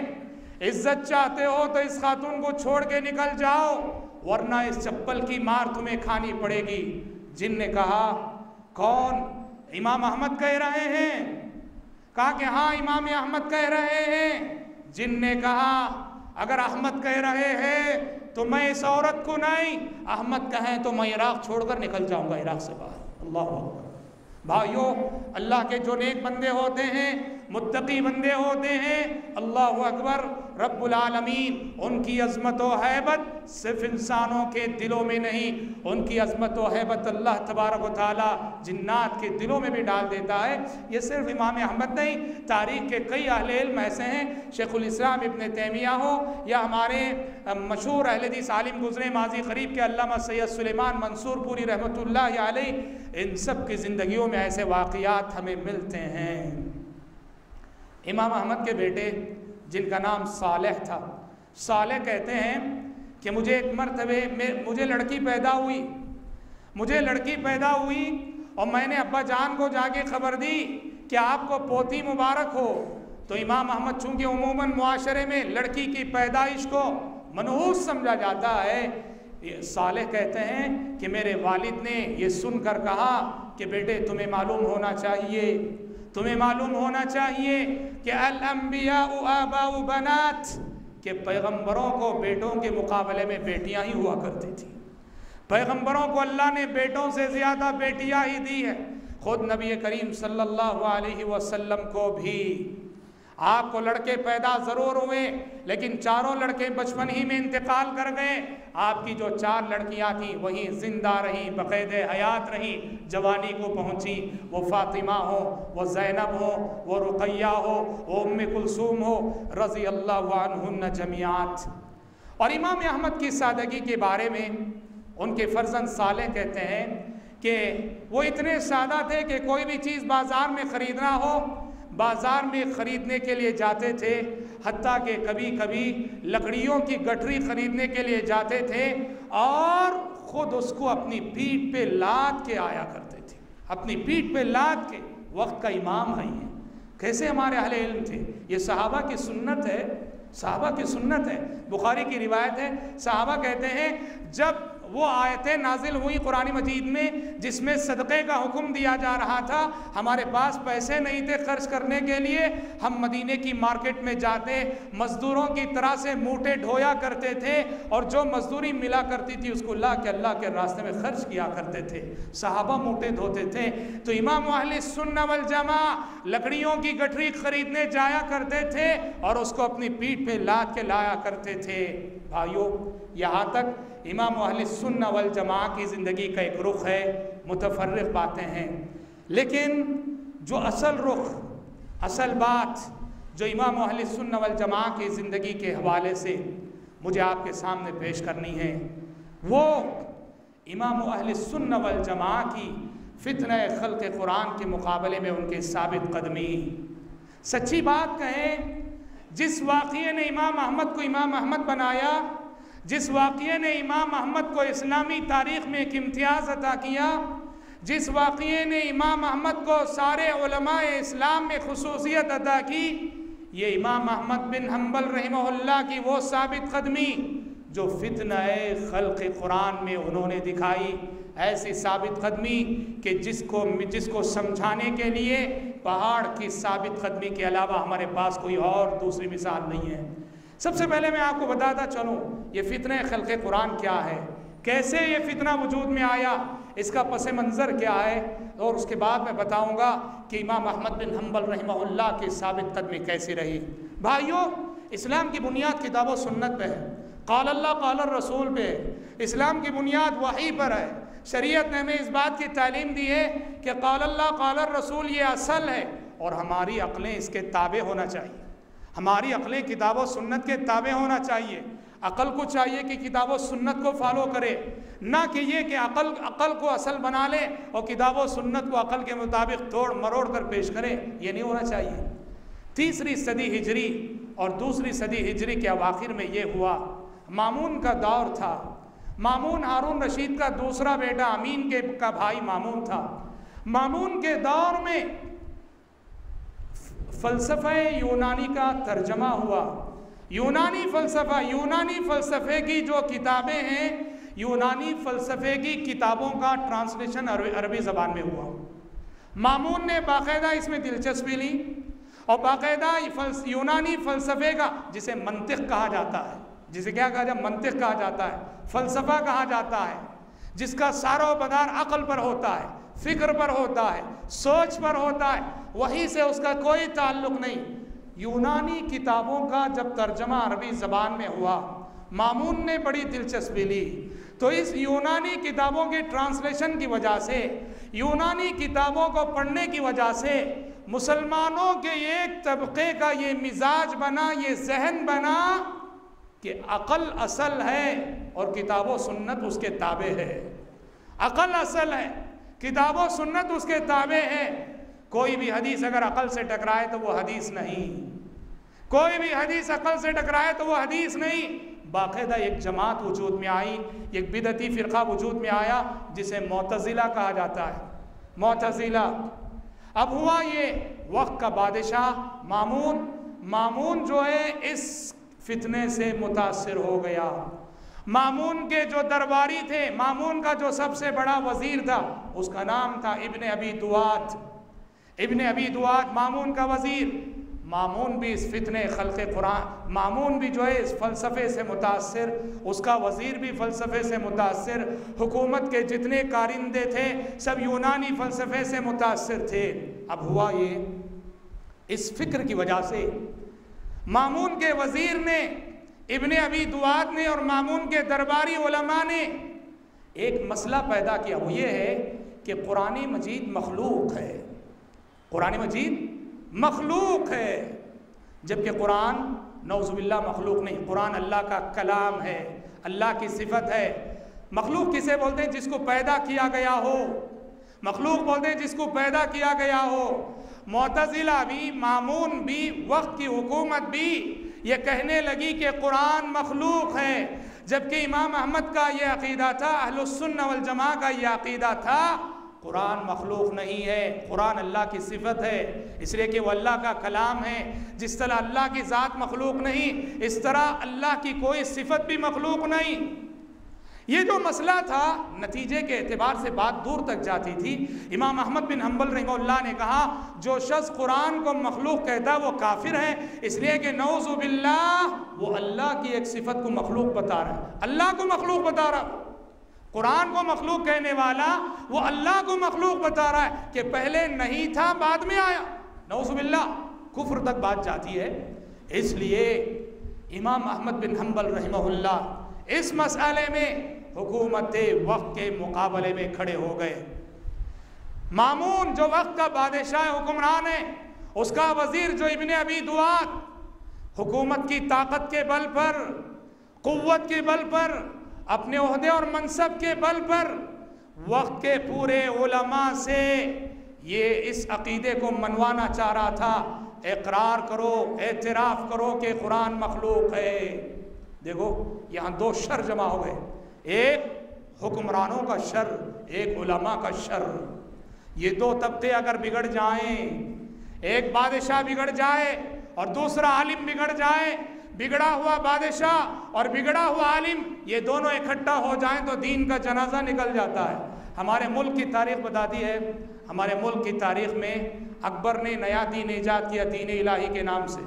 Speaker 4: इज्जत चाहते हो तो इस खातून को छोड़ के निकल जाओ, वरना इस चप्पल की मार तुम्हें खानी पड़ेगी। जिन ने कहा, कौन? इमाम अहमद कह रहे हैं। कहा कि हाँ, इमाम अहमद कह रहे हैं। जिन ने कहा, अगर अहमद कह रहे हैं तो मैं इस औरत को नहीं, अहमद कहें तो मैं इराक़ छोड़कर निकल जाऊंगा, इराक़ से बाहर। अल्लाह अकबर। भाइयों, अल्लाह के जो नेक बंदे होते हैं, मुत्तकी बंदे होते हैं, अल्लाह अकबर, रब्बुल आलमीन उनकी अज़मत व हैबत सिर्फ इंसानों के दिलों में नहीं, उनकी अज़मत व हैबत अल्लाह तबारक व तआला जिन्नात के दिलों में भी डाल देता है। ये सिर्फ इमाम अहमद नहीं, तारीख़ के कई अहले इल्म ऐसे हैं, शेखुल इस्लाम इब्न तैमिया हो या हमारे मशहूर अहले हदीस आलिम गुज़रे माजी करीब के अल्लामा सैयद सुलेमान मंसूरपुरी रहमतुल्लाह अलैह, इन सब की ज़िंदगियों में ऐसे वाक़यात हमें मिलते हैं। इमाम अहमद के बेटे जिनका नाम सालेह था, सालेह कहते हैं कि मुझे एक मरतबे मुझे लड़की पैदा हुई और मैंने अब्बा जान को जाके खबर दी कि आपको पोती मुबारक हो। तो इमाम अहमद चूँकि उमूमन मुआशरे में लड़की की पैदाइश को मनहूस समझा जाता है, सालेह कहते हैं कि मेरे वालिद ने ये सुनकर कहा कि बेटे तुम्हें मालूम होना चाहिए कि अल अंबिया आबाउ बनात, कि पैगंबरों को बेटों के मुकाबले में बेटियां ही हुआ करती थी। पैगंबरों को अल्लाह ने बेटों से ज़्यादा बेटियां ही दी है। खुद नबी करीम सल्लल्लाहु अलैहि वसल्लम को भी, आपको लड़के पैदा ज़रूर हुए लेकिन चारों लड़के बचपन ही में इंतकाल कर गए। आपकी जो 4 लड़कियां थीं वहीं ज़िंदा रहीं, बक़ैदे हयात रहीं, जवानी को पहुंची। वो फ़ातिमा हो, वो ज़ैनब हो, वो रुक़ैया हो, वो उम्मे कुलसूम हो, रज़ी अल्लाहु अन्हुन्ना जमीआत। और इमाम अहमद की सादगी के बारे में उनके फ़र्जंद सालेह कहते हैं कि वो इतने सादा थे कि कोई भी चीज़ बाज़ार में ख़रीदना हो, बाज़ार में ख़रीदने के लिए जाते थे, हत्ता कि कभी कभी लकड़ियों की गठरी ख़रीदने के लिए जाते थे और ख़ुद उसको अपनी पीठ पे लाद के आया करते थे। अपनी पीठ पे लाद के, वक्त का इमाम है ये, कैसे हमारे अहले इल्म थे। ये सहाबा की सुन्नत है, सहाबा की सुन्नत है। बुखारी की रिवायत है, सहाबा कहते हैं जब वो आयतें नाजिल हुई कुरान मजीद में जिसमें सदक़े का हुक्म दिया जा रहा था, हमारे पास पैसे नहीं थे खर्च करने के लिए, हम मदीने की मार्केट में जाते, मज़दूरों की तरह से मूठे ढोया करते थे और जो मजदूरी मिला करती थी उसको ला के अल्लाह के रास्ते में खर्च किया करते थे। सहाबा मूठे धोते थे। तो इमाम अहले सुन्नत वल जमा लकड़ियों की गठरी खरीदने जाया करते थे और उसको अपनी पीठ पे लाद के लाया करते थे। भाइयों, यहाँ तक इमाम अहले सुन्नत वल जमा की ज़िंदगी का एक रुख है, मुतफर्रिक़ बातें हैं, लेकिन जो असल रुख, असल बात जो इमाम अहले सुन्नत वल जमा की ज़िंदगी के हवाले से मुझे आपके सामने पेश करनी है, वो इमाम अहले सुन्नत वल जमा की फितने खल्क़ कुरान के मुकाबले में उनके साबित कदमी। सच्ची बात कहें, जिस वाक़ये ने इमाम अहमद को इमाम अहमद बनाया, जिस वाक़ये ने इमाम अहमद को इस्लामी तारीख़ में एक इम्तियाज़ अता किया, जिस वाक़ये ने इमाम अहमद को सारे उलमाए इस्लाम में खुसूसियत अता की, ये इमाम अहमद बिन हम्बल रहमहुल्लाह की वो साबित कदमी जो फितने खल्क़ कुरान में उन्होंने दिखाई। ऐसी साबित कदमी कि जिसको समझाने के लिए पहाड़ की साबित कदमी के अलावा हमारे पास कोई और दूसरी मिसाल नहीं है। सबसे पहले मैं आपको बताता चलूँ ये फितने खल्क़े कुरान क्या है, कैसे ये फितना वजूद में आया, इसका पस मंज़र क्या है, और उसके बाद मैं बताऊँगा कि इमाम अहमद बिन हम्बल रहमहुल्लाह की साबित कदमी कैसी रही। भाइयों, इस्लाम की बुनियाद किताब व सुन्नत पे है, क़ाल अल्लाह क़ाल रसूल पे है। इस्लाम की बुनियाद वही पर है। शरीयत ने हमें इस बात की तालीम दी है कि क़ाल अल्लाह क़ाल रसूल ये असल है और हमारी अक़लें इसके ताबे होना चाहिए। हमारी अक़लें किताब व सुन्नत के ताबे होना चाहिए। अक़ल को चाहिए कि किताब व सुन्नत को फॉलो करे, ना कि ये कि अक़ल को असल बना ले और किताब व सुन्नत को अक़ल के मुताबिक तोड़ मरोड़ कर पेश करे। ये नहीं होना चाहिए। तीसरी सदी हिजरी और दूसरी सदी हिजरी के अवाखिर में ये हुआ, मामून का दौर था। मामून हारून रशीद का दूसरा बेटा अमीन का भाई मामून था। मामून के दौर में फ़लसफ़ा यूनानी का तर्जमा हुआ। यूनानी फ़लसफ़े की जो किताबें हैं, यूनानी फ़लसफ़े की किताबों का ट्रांसलेशन अरबी ज़बान में हुआ। मामून ने बाकायदा इसमें दिलचस्पी ली और बाकायदा यूनानी फ़लसफ़े का, जिसे मंतिक़ कहा जाता है, जिसे क्या कहा जाता है, मंतिक़ कहा जाता है, फ़लसफ़ा कहा जाता है, जिसका सारो मदार अक़ल पर होता है, फ़िक्र पर होता है, सोच पर होता है, वहीं से उसका कोई ताल्लुक़ नहीं। यूनानी किताबों का जब तर्जमा अरबी ज़बान में हुआ, मामून ने बड़ी दिलचस्पी ली। तो इस यूनानी किताबों के ट्रांसलेशन की वजह से, यूनानी किताबों को पढ़ने की वजह से मुसलमानों के एक तबके का ये मिजाज बना, ये जहन बना कि अक़ल असल है और किताब व सुन्नत उसके ताबे है। अक़ल असल है, किताब व सुन्नत उसके ताबे है। कोई भी हदीस अगर अक़ल से टकराए तो वो हदीस नहीं, कोई भी हदीस अक़ल से टकराए तो वो हदीस नहीं। बाकायदा एक जमात वजूद में आई, एक बिदअती फ़िरक़ा वजूद में आया जिसे मुअतज़िला कहा जाता है। मुअतज़िला अब हुआ ये वक्त का बादशाह मामून जो है इस फितने से मुतासिर हो गया। मामून के जो दरबारी थे, मामून का जो सबसे बड़ा वज़ीर था, उसका नाम था इब्न अबी दुआत। इब्न अबी दुआत मामून का वज़ीर। मामून भी इस फितने खल्क़े कुरान, मामून भी जो है इस फ़लसफ़े से मुतासिर, उसका वज़ीर भी फ़लसफ़े से मुतासिर, हुकूमत के जितने कारिंदे थे सब यूनानी फ़लसफ़े से मुतासिर थे। अब हुआ ये, इस फ़िक्र की वजह से मामून के वज़ीर ने, इब्न अबी दुआत ने और मामून के दरबारी उलमा ने एक मसला पैदा किया। वो ये है कि कुरान मजीद मखलूक है, कुरान मजीद मखलूक है, जबकि कुरान नौज़ुबिल्लाह मखलूक नहीं। कुरान अल्लाह का कलाम है, अल्लाह की सिफत है। मखलूक किसे बोलते हैं? जिसको पैदा किया गया हो। मखलूक बोलते हैं जिसको पैदा किया गया हो। मुअतज़िला भी, मामून भी, वक्त की हुकूमत भी ये कहने लगी कि कुरान मखलूक है, जबकि इमाम अहमद का ये अक़ीदा था, अहलुस्सुन्नह वल जमा का ये अक़ीदा था कुरान मखलूक नहीं है, कुरान अल्लाह की सिफत है, इसलिए कि वो अल्लाह का कलाम है। जिस तरह अल्लाह की ज़ात मखलूक नहीं, इस तरह अल्लाह की कोई सिफत भी मखलूक नहीं। ये जो मसला था, नतीजे के एतबार से बात दूर तक जाती थी। इमाम अहमद बिन हम्बल रहमहुल्लाह ने कहा, जो शख्स कुरान को मखलूक कहता है वो काफिर है, इसलिए कि नऊज़ु बिल्लाह वो अल्लाह की एक सिफत को मखलूक बता रहा है, अल्लाह को मखलूक बता रहा है। कुरान को मखलूक कहने वाला वो अल्लाह को मखलूक बता रहा है कि पहले नहीं था बाद में आया। नऊज़ु बिल्लाह, कुफ्र तक बात जाती है। इसलिए इमाम अहमद बिन हम्बल रहमहुल्लाह इस मसले में हुकूमत वक्त के मुकाबले में खड़े हो गए। मामून जो वक्त का बादशाह हुक्मरान है, उसका वजीर जो इब्न अबी दुआत, हुकूमत की ताकत के बल पर, कुव्वत के बल पर, अपने ओहदे और मनसब के बल पर वक्त के पूरे उलमा से ये इस अकीदे को मनवाना चाह रहा था, इकरार करो, एतराफ़ करो कि कुरान मखलूक है। देखो यहाँ दो शर जमा हो गए, एक हुक्मरानों का शर, एक उलमा का शर। ये दो तबके अगर बिगड़ जाएं, एक बादशाह बिगड़ जाए और दूसरा आलिम बिगड़ जाए, बिगड़ा हुआ बादशाह और बिगड़ा हुआ आलिम, ये दोनों इकट्ठा हो जाएं तो दीन का जनाजा निकल जाता है। हमारे मुल्क की तारीख बताती है, हमारे मुल्क की तारीख में अकबर ने नया दीन ईजाद किया दीन इलाही के नाम से।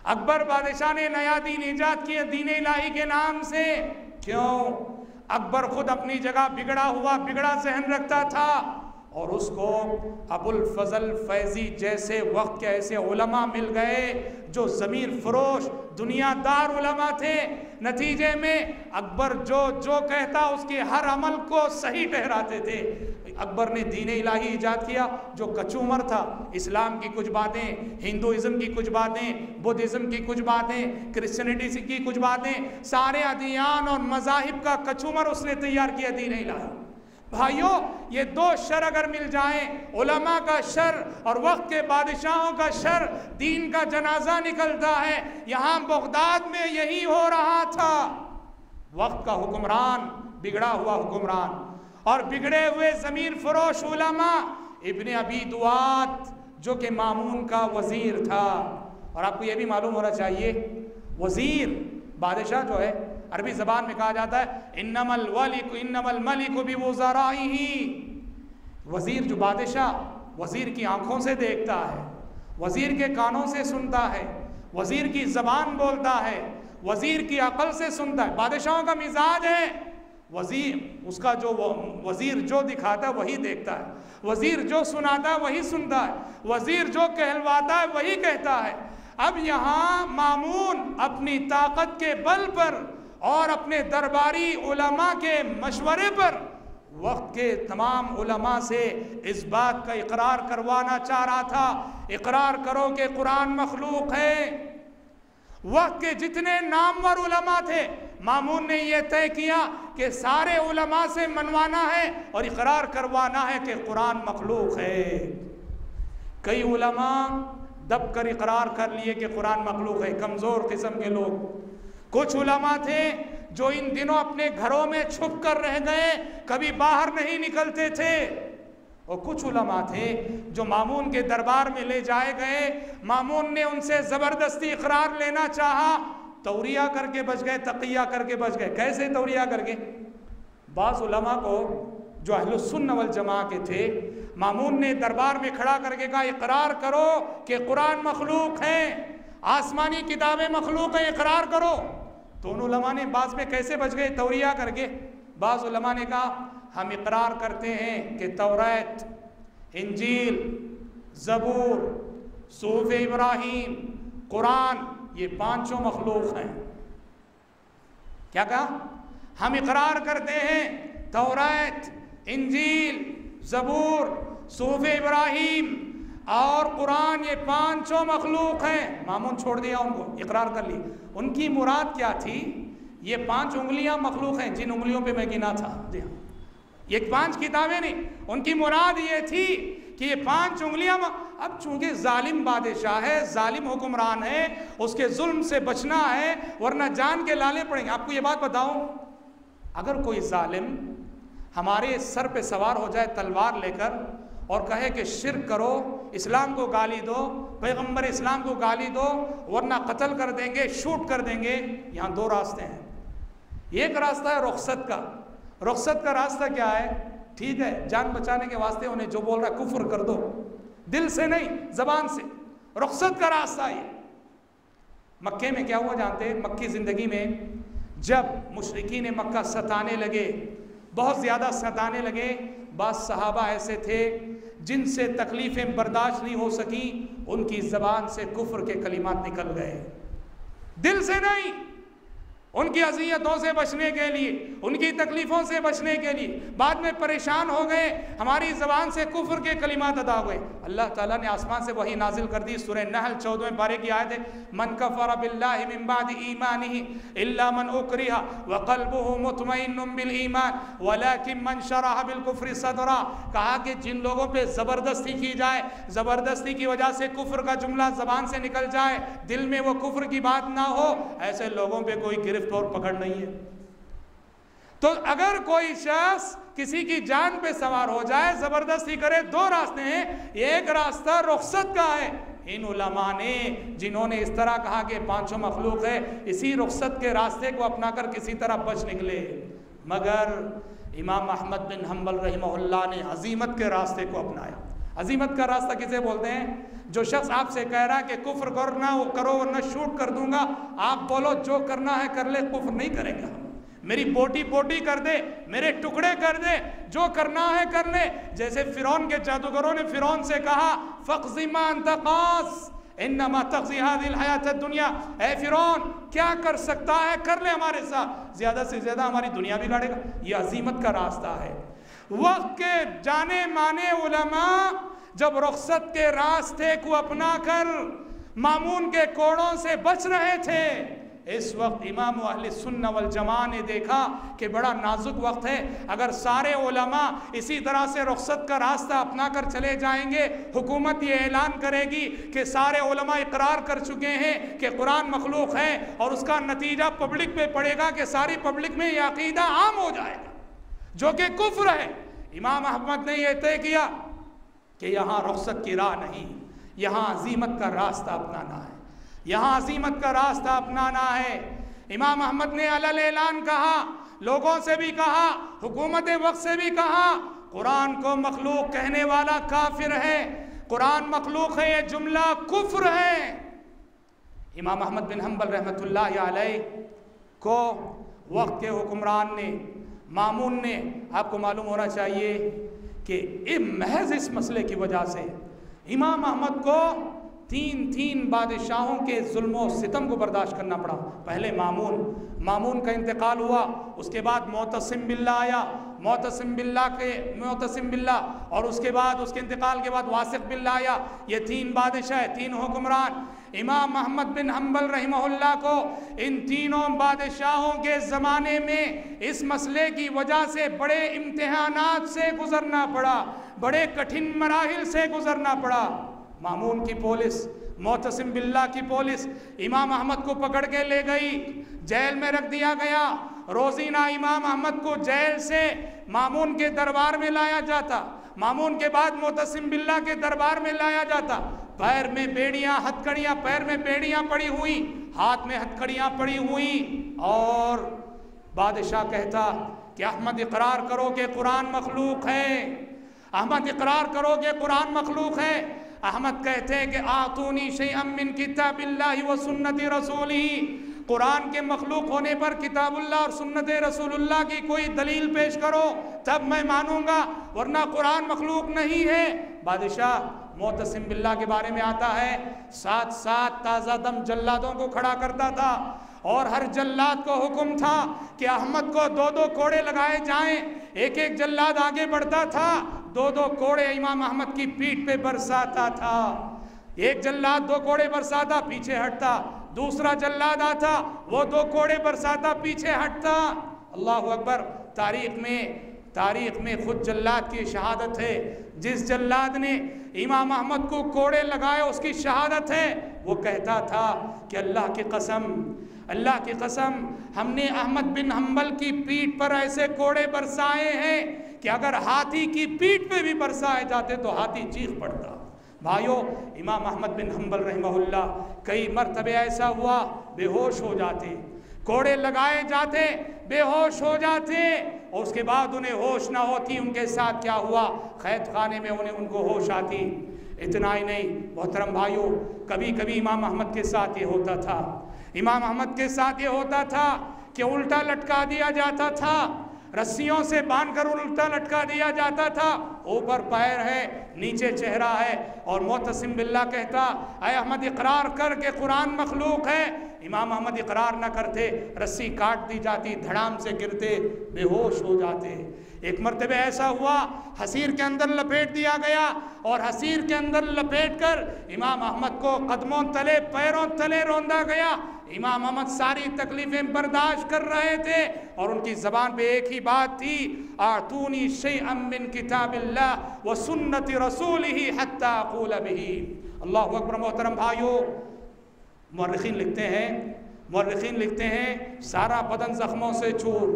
Speaker 4: अकबर बादशाह ने नया दीन ईजाद किया दीन इलाही के नाम से। क्यों? अकबर खुद अपनी जगह बिगड़ा जहन रखता था और उसको अबुल फजल फैजी जैसे वक्त के ऐसे उलमा मिल गए जो ज़मीर फरोश दुनियादार उलमा थे। नतीजे में अकबर जो कहता उसके हर अमल को सही ठहराते थे। अकबर ने दीन इलाही ईजाद किया जो कचूमर था। इस्लाम की कुछ बातें, हिंदुइज्म की कुछ बातें, बुद्धिज़्म की कुछ बातें, क्रिश्चियनिटी की कुछ बातें, सारे अदियान और मज़ाहिब का कचूमर उसने तैयार किया दीन इलाही। भाइयों, ये दो शर अगर मिल जाएं, उलमा का शर और वक्त के बादशाहों का शर, दीन का जनाजा निकलता है। यहाँ बगदाद में यही हो रहा था। वक्त का हुक्मरान, बिगड़ा हुआ हुक्मरान और बिगड़े हुए ज़मीर फरोश उलमा, इब्ने अबी दुआत जो कि मामून का वज़ीर था। और आपको ये भी मालूम होना चाहिए, वज़ीर बादशाह जो है अरबी ज़बान में कहा जाता है इन्नमल मलिकु बिवुज़राइही। वज़ीर जो बादशाह, वज़ीर की आंखों से देखता है, वज़ीर के कानों से सुनता है, वज़ीर की ज़बान बोलता है, वज़ीर की अकल से सुनता है। बादशाहों का मिजाज है, वज़ीर उसका जो वज़ीर जो दिखाता है वही देखता है, वज़ीर जो सुनाता है वही सुनता है, वज़ीर जो कहलवाता है वही कहता है। अब यहाँ मामून अपनी ताकत के बल पर और अपने दरबारी उलमा के मशवरे पर वक्त के तमाम उलमा से इस बात का इकरार करवाना चाह रहा था, इकरार करो कि कुरान मखलूक है। वक्त के जितने नामवर उलमा थे, मामून ने यह तय किया कि सारे उलमा से मनवाना है और इकरार करवाना है कि कुरान मखलूक है। कई उलमा दब कर इकरार कर लिए कि कुरान मखलूक है, कमज़ोर किस्म के लोग। कुछ उलमा थे जो इन दिनों अपने घरों में छुप कर रह गए, कभी बाहर नहीं निकलते थे। और कुछ उलमा थे जो मामून के दरबार में ले जाए गए, मामून ने उनसे ज़बरदस्ती इकरार लेना चाहा, तौरिया करके बच गए, तक़िया करके बच गए। कैसे तौरिया करके? बाज़ उलमा को जो अहलुस्सुन्नह वल जमा के थे, मामून ने दरबार में खड़ा करके कहा इकरार करो कि कुरान मखलूक है, आसमानी किताबें मखलूक हैं, इकरार करो। तो उन उलमा ने बाज़ में कैसे बच गए? तौरिया करके। बाज़ उलमा ने कहा हम इकरार करते हैं कि तौरात, इंजील, ज़बूर, सूफ़ इब्राहीम, कुरान, ये पांचों मखलूक हैं। क्या कहा? हम इकरार करते हैं तौरात, इंजील, ज़बूर, सूफ़ इब्राहीम और कुरान, ये पांचों मखलूक हैं। मामून छोड़ दिया उनको, इकरार कर ली। उनकी मुराद क्या थी? ये 5 उंगलियां मखलूक हैं, जिन उंगलियों पे मैं गिना था। जी हाँ, ये 5 किताबें नहीं, उनकी मुराद ये थी कि ये 5 उंगलियां। अब चूंकि जालिम बादशाह है, जालिम हुक्मरान है, उसके जुल्म से बचना है वरना जान के लाले पड़ेंगे। आपको ये बात बताऊं, अगर कोई जालिम हमारे सर पे सवार हो जाए तलवार लेकर और कहे कि शिर्क करो, इस्लाम को गाली दो, पैगंबर इस्लाम को गाली दो वरना कत्ल कर देंगे, शूट कर देंगे, यहाँ 2 रास्ते हैं। एक रास्ता है रुखसत का। रुखसत का रास्ता क्या है? ठीक है, जान बचाने के वास्ते उन्हें जो बोल रहा है कुफ्र कर दो, दिल से नहीं जबान से। रुखसत का रास्ता ये। मक्के में क्या हुआ जानते हैं? मक्की ज़िंदगी में जब मुशरिकीन मक्का सताने लगे, बहुत ज़्यादा सताने लगे, बाज़ सहाबा ऐसे थे जिनसे तकलीफ़ें बर्दाश्त नहीं हो सकी, उनकी ज़बान से कुफ्र के कलिमात निकल गए, दिल से नहीं। उनकी अज़ियतों से बचने के लिए, उनकी तकलीफ़ों से बचने के लिए बाद में परेशान हो गए, हमारी ज़बान से कुफ्र के कलिमात अदा हुए। अल्लाह ताला ने आसमान से वही नाजिल कर दी। सूरह नहल 14वें पारे की आयत है, मन कफ़र बिल्लाहि मिन बादि ईमानिही इल्ला मन उक्रिहा व क़ल्बुहु मुतमइन्नुन बिल ईमान वलाकिन मन शरह बिल कुफ्रि सदरा। कहा कि जिन लोगों पे ज़बरदस्ती की जाए, ज़बरदस्ती की वजह से कुफ्र का जुमला ज़बान से निकल जाए, दिल में वो कुफ्र की बात ना हो, ऐसे लोगों पे कोई गिरफ्त और पकड़ नहीं है। तो अगर कोई शख्स किसी की जान पे सवार हो जाए, जबरदस्ती करे, 2 रास्ते हैं। एक रास्ता रुखसत का है, इन उलमा ने जिन्होंने इस तरह कहा कि पांचों मखलूक है, इसी रुखसत के रास्ते को अपनाकर किसी तरह बच निकले। मगर इमाम अहमद बिन हम्बल रहमहुल्लाह ने अजीमत के रास्ते को अपनाया। अजीमत का रास्ता किसे बोलते हैं? जो शख्स आपसे कह रहा है कि कुफ्र करना वो करो वरना शूट कर दूंगा, आप बोलो जो करना है कर ले, कुफ्र नहीं करेंगे हम, मेरी बोटी बोटी कर दे, मेरे टुकड़े कर दे, जो करना है कर ले। जैसे फिरौन के जादूगरों ने फिरौन से कहा फक़ज़िमा अंत क़ास इन्नमा तक़ज़ी हाज़िहिल हयात दुनिया, ऐ फिरौन क्या कर सकता है कर ले हमारे साथ, ज़्यादा से ज़्यादा हमारी दुनिया बिगाड़ेगा। ये अजीमत का रास्ता है। वक्त के जाने माने उलमा जब रुखसत के रास्ते को अपना कर मामून के कोड़ों से बच रहे थे, इस वक्त इमाम अहले सुन्नत वल जमा ने देखा कि बड़ा नाजुक वक्त है। अगर सारे उलमा इसी तरह से रुखसत का रास्ता अपना कर चले जाएंगे, हुकूमत ये ऐलान करेगी कि सारे उलमा इकरार कर चुके हैं कि कुरान मखलूक है, और उसका नतीजा पब्लिक पे पड़ेगा कि सारी पब्लिक में यह अकीदा आम हो जाएगा जो कि कुफ्र है। इमाम अहमद ने यह तय किया कि यहाँ रुखसत की राह नहीं, यहाँ अजीमत का रास्ता अपनाना है, यहाँ अजीमत का रास्ता अपनाना है। इमाम अहमद ने अलल ऐलान कहा, लोगों से भी कहा, हुकूमत वक्त से भी कहा, कुरान को मखलूक कहने वाला काफिर है, कुरान मखलूक है, ये जुमला कुफ्र है। इमाम अहमद बिन हम्बल रहमतुल्लाह अलैह को वक्त के हुक्मरान ने, मामून ने, आपको मालूम होना चाहिए कि महज इस मसले की वजह से इमाम अहमद को तीन बादशाहों के जुल्म सितम को बर्दाश्त करना पड़ा। पहले मामून का इंतकाल हुआ, उसके बाद मोतसिम बिल्ला आया, मोतसिम बिल्ला, और उसके बाद उसके इंतकाल के बाद वासिक बिल्ला आया। ये तीन बादशाह, तीन हुक्मरान। इमाम अहमद बिन हम्बल रहमहुल्लाह को इन तीनों बादशाहों के ज़माने में इस मसले की वजह से बड़े इम्तिहानात से गुजरना पड़ा, बड़े कठिन मराहिल से गुजरना पड़ा। मामून की पुलिस, मोतसिम बिल्ला की पुलिस इमाम अहमद को पकड़ के ले गई, जेल में रख दिया गया। रोजीना इमाम अहमद को जेल से मामून के दरबार में लाया जाता, मामून के बाद मोतसिम बिल्ला के दरबार में लाया जाता। पैर में बेड़ियां, हथकड़ियां, पैर में बेड़ियां पड़ी हुई, हाथ में हथकड़ियां पड़ी हुई, और बादशाह कहता कि अहमद इकरार करो कि कुरान मखलूक है, अहमद इकरार करो कि कुरान मखलूक है। अहमद कहते हैं कि आतूनी शैअम मिन किताबिल्लाहि व सुन्नति रसूलिही, कुरान के मखलूक होने पर किताबुल्लाह और सुन्नत रसूलुल्लाह की कोई दलील पेश करो तब मैं मानूंगा, वरना कुरान मखलूक नहीं है। बादशाह मोतसिम बिल्ला के बारे में आता है, 7 ताज़ा दम जल्लादों को खड़ा करता था, और हर जल्लाद को हुक्म था कि अहमद को 2 कोड़े लगाए जाएं। एक जल्लाद आगे बढ़ता था, 2 कोड़े इमाम अहमद की पीठ पे बरसाता था। एक जल्लाद 2 कोड़े बरसाता, पीछे हटता, दूसरा जल्लाद आता, वो 2 कोड़े बरसाता, पीछे हटता। अल्लाह अकबर। तारीख में खुद जल्लाद की शहादत है। जिस जल्लाद ने इमाम अहमद को कोड़े लगाए उसकी शहादत है। वो कहता था कि अल्लाह की कसम हमने अहमद बिन हम्बल की पीठ पर ऐसे कोड़े बरसाए हैं कि अगर हाथी की पीठ पे भी बरसाए जाते तो हाथी चीख पड़ता। भाइयों, इमाम अहमद बिन हम्बल रहमहुल्लाह कई मरतबे ऐसा हुआ बेहोश हो जाते, कोड़े लगाए जाते, बेहोश हो जाते, और उसके बाद उन्हें होश ना होती। उनके साथ क्या हुआ, क़ैद खाने में उनको होश आती। इतना ही नहीं मोहतरम भाइयों, कभी कभी इमाम अहमद के साथ ये होता था, इमाम अहमद के साथ ये होता था कि उल्टा लटका दिया जाता था, रस्सियों से बांधकर उल्टा लटका दिया जाता था। ऊपर पैर है, नीचे चेहरा है, और मोतसिम बिल्ला कहता ऐ अहमद इकरार कर के कुरान मखलूक है। इमाम अहमद इकरार न करते, रस्सी काट दी जाती, धड़ाम से गिरते, बेहोश हो जाते। एक मरतबे ऐसा हुआ, हसीर के अंदर लपेट दिया गया, और हसीर के अंदर लपेट कर इमाम अहमद को कदमों तले, पैरों तले रौंदा गया। इमाम अहमद सारी तकलीफें बर्दाश्त कर रहे थे, और उनकी ज़बान पे एक ही बात थी, आतूनी शैअम मिन किताबिल्लाह व सुन्नति रसूलिही हत्ता अक़ूल बिही। अल्लाहु अकबर। मोहतरम भाइयों, मुअर्रिखीन लिखते हैं सारा बदन ज़ख्मों से चूर,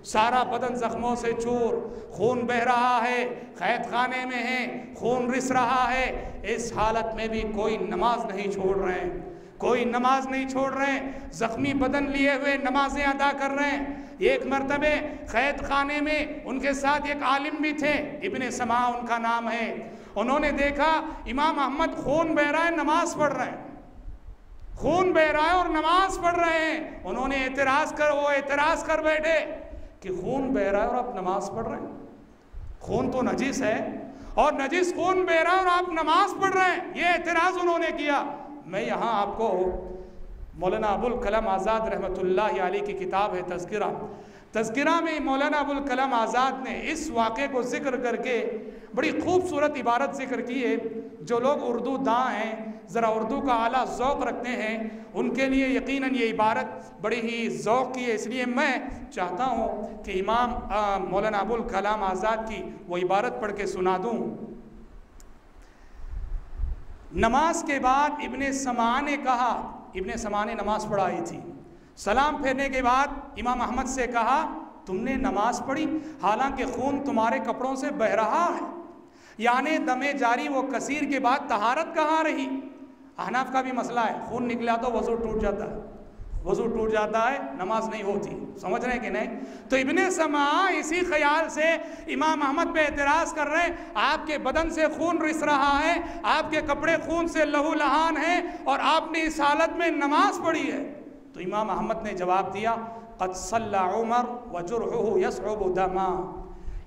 Speaker 4: सारा बदन जख्मों से चूर, खून बह रहा है, कैद खाने में है, खून रिस रहा है। इस हालत में भी कोई नमाज नहीं छोड़ रहे हैं, कोई नमाज नहीं छोड़ रहे हैं, जख्मी बदन लिए हुए नमाजें अदा कर रहे हैं। एक मरतबे कैद खाने में उनके साथ एक आलिम भी थे, इब्ने समा उनका नाम है। उन्होंने देखा इमाम अहमद खून बह रहा है, नमाज पढ़ रहे हैं, खून बह रहा है और नमाज पढ़ रहे हैं। उन्होंने एतराज कर बैठे कि खून बह रहा है और आप नमाज पढ़ रहे हैं, खून तो नजीस है और नजीस खून बह रहा है और आप नमाज पढ़ रहे हैं, ये एतराज उन्होंने किया। मैं यहाँ आपको मौलाना अबुल कलाम आज़ाद रहमतुल्लाह अलैह की किताब है तज़किरा में मौलाना अबुल कलाम आज़ाद ने इस वाक़े को ज़िक्र करके बड़ी खूबसूरत इबारत ज़िक्र की है। जो लोग उर्दू दाँ हैं, ज़रा उर्दू का आला ज़ौक़ रखते हैं, उनके लिए यकीनन ये इबारत बड़ी ही ज़ौक़ की है। इसलिए मैं चाहता हूँ कि इमाम मौलाना अबुल कलाम आज़ाद की वो इबारत पढ़ के सुना दूँ। नमाज के बाद इब्ने समा ने कहा, इब्ने समा ने नमाज पढ़ाई थी, सलाम फेरने के बाद इमाम अहमद से कहा तुमने नमाज पढ़ी हालांकि खून तुम्हारे कपड़ों से बह रहा है, यानी दमे जारी वो कसीर के बाद तहारत कहाँ रही। अहनाफ का भी मसला है, खून निकला तो वज़ू टूट जाता है, वज़ू टूट जाता है, नमाज नहीं होती। समझ रहे हैं कि नहीं? तो इब्ने समा इसी ख्याल से इमाम अहमद पे एतराज़ कर रहे हैं, आपके बदन से खून रिस रहा है, आपके कपड़े खून से लहू लहान हैं और आपने इस हालत में नमाज पढ़ी है। तो इमाम अहमद ने जवाब दिया क़द सल्ला उमर व जुरहुहु यसअबु दमा।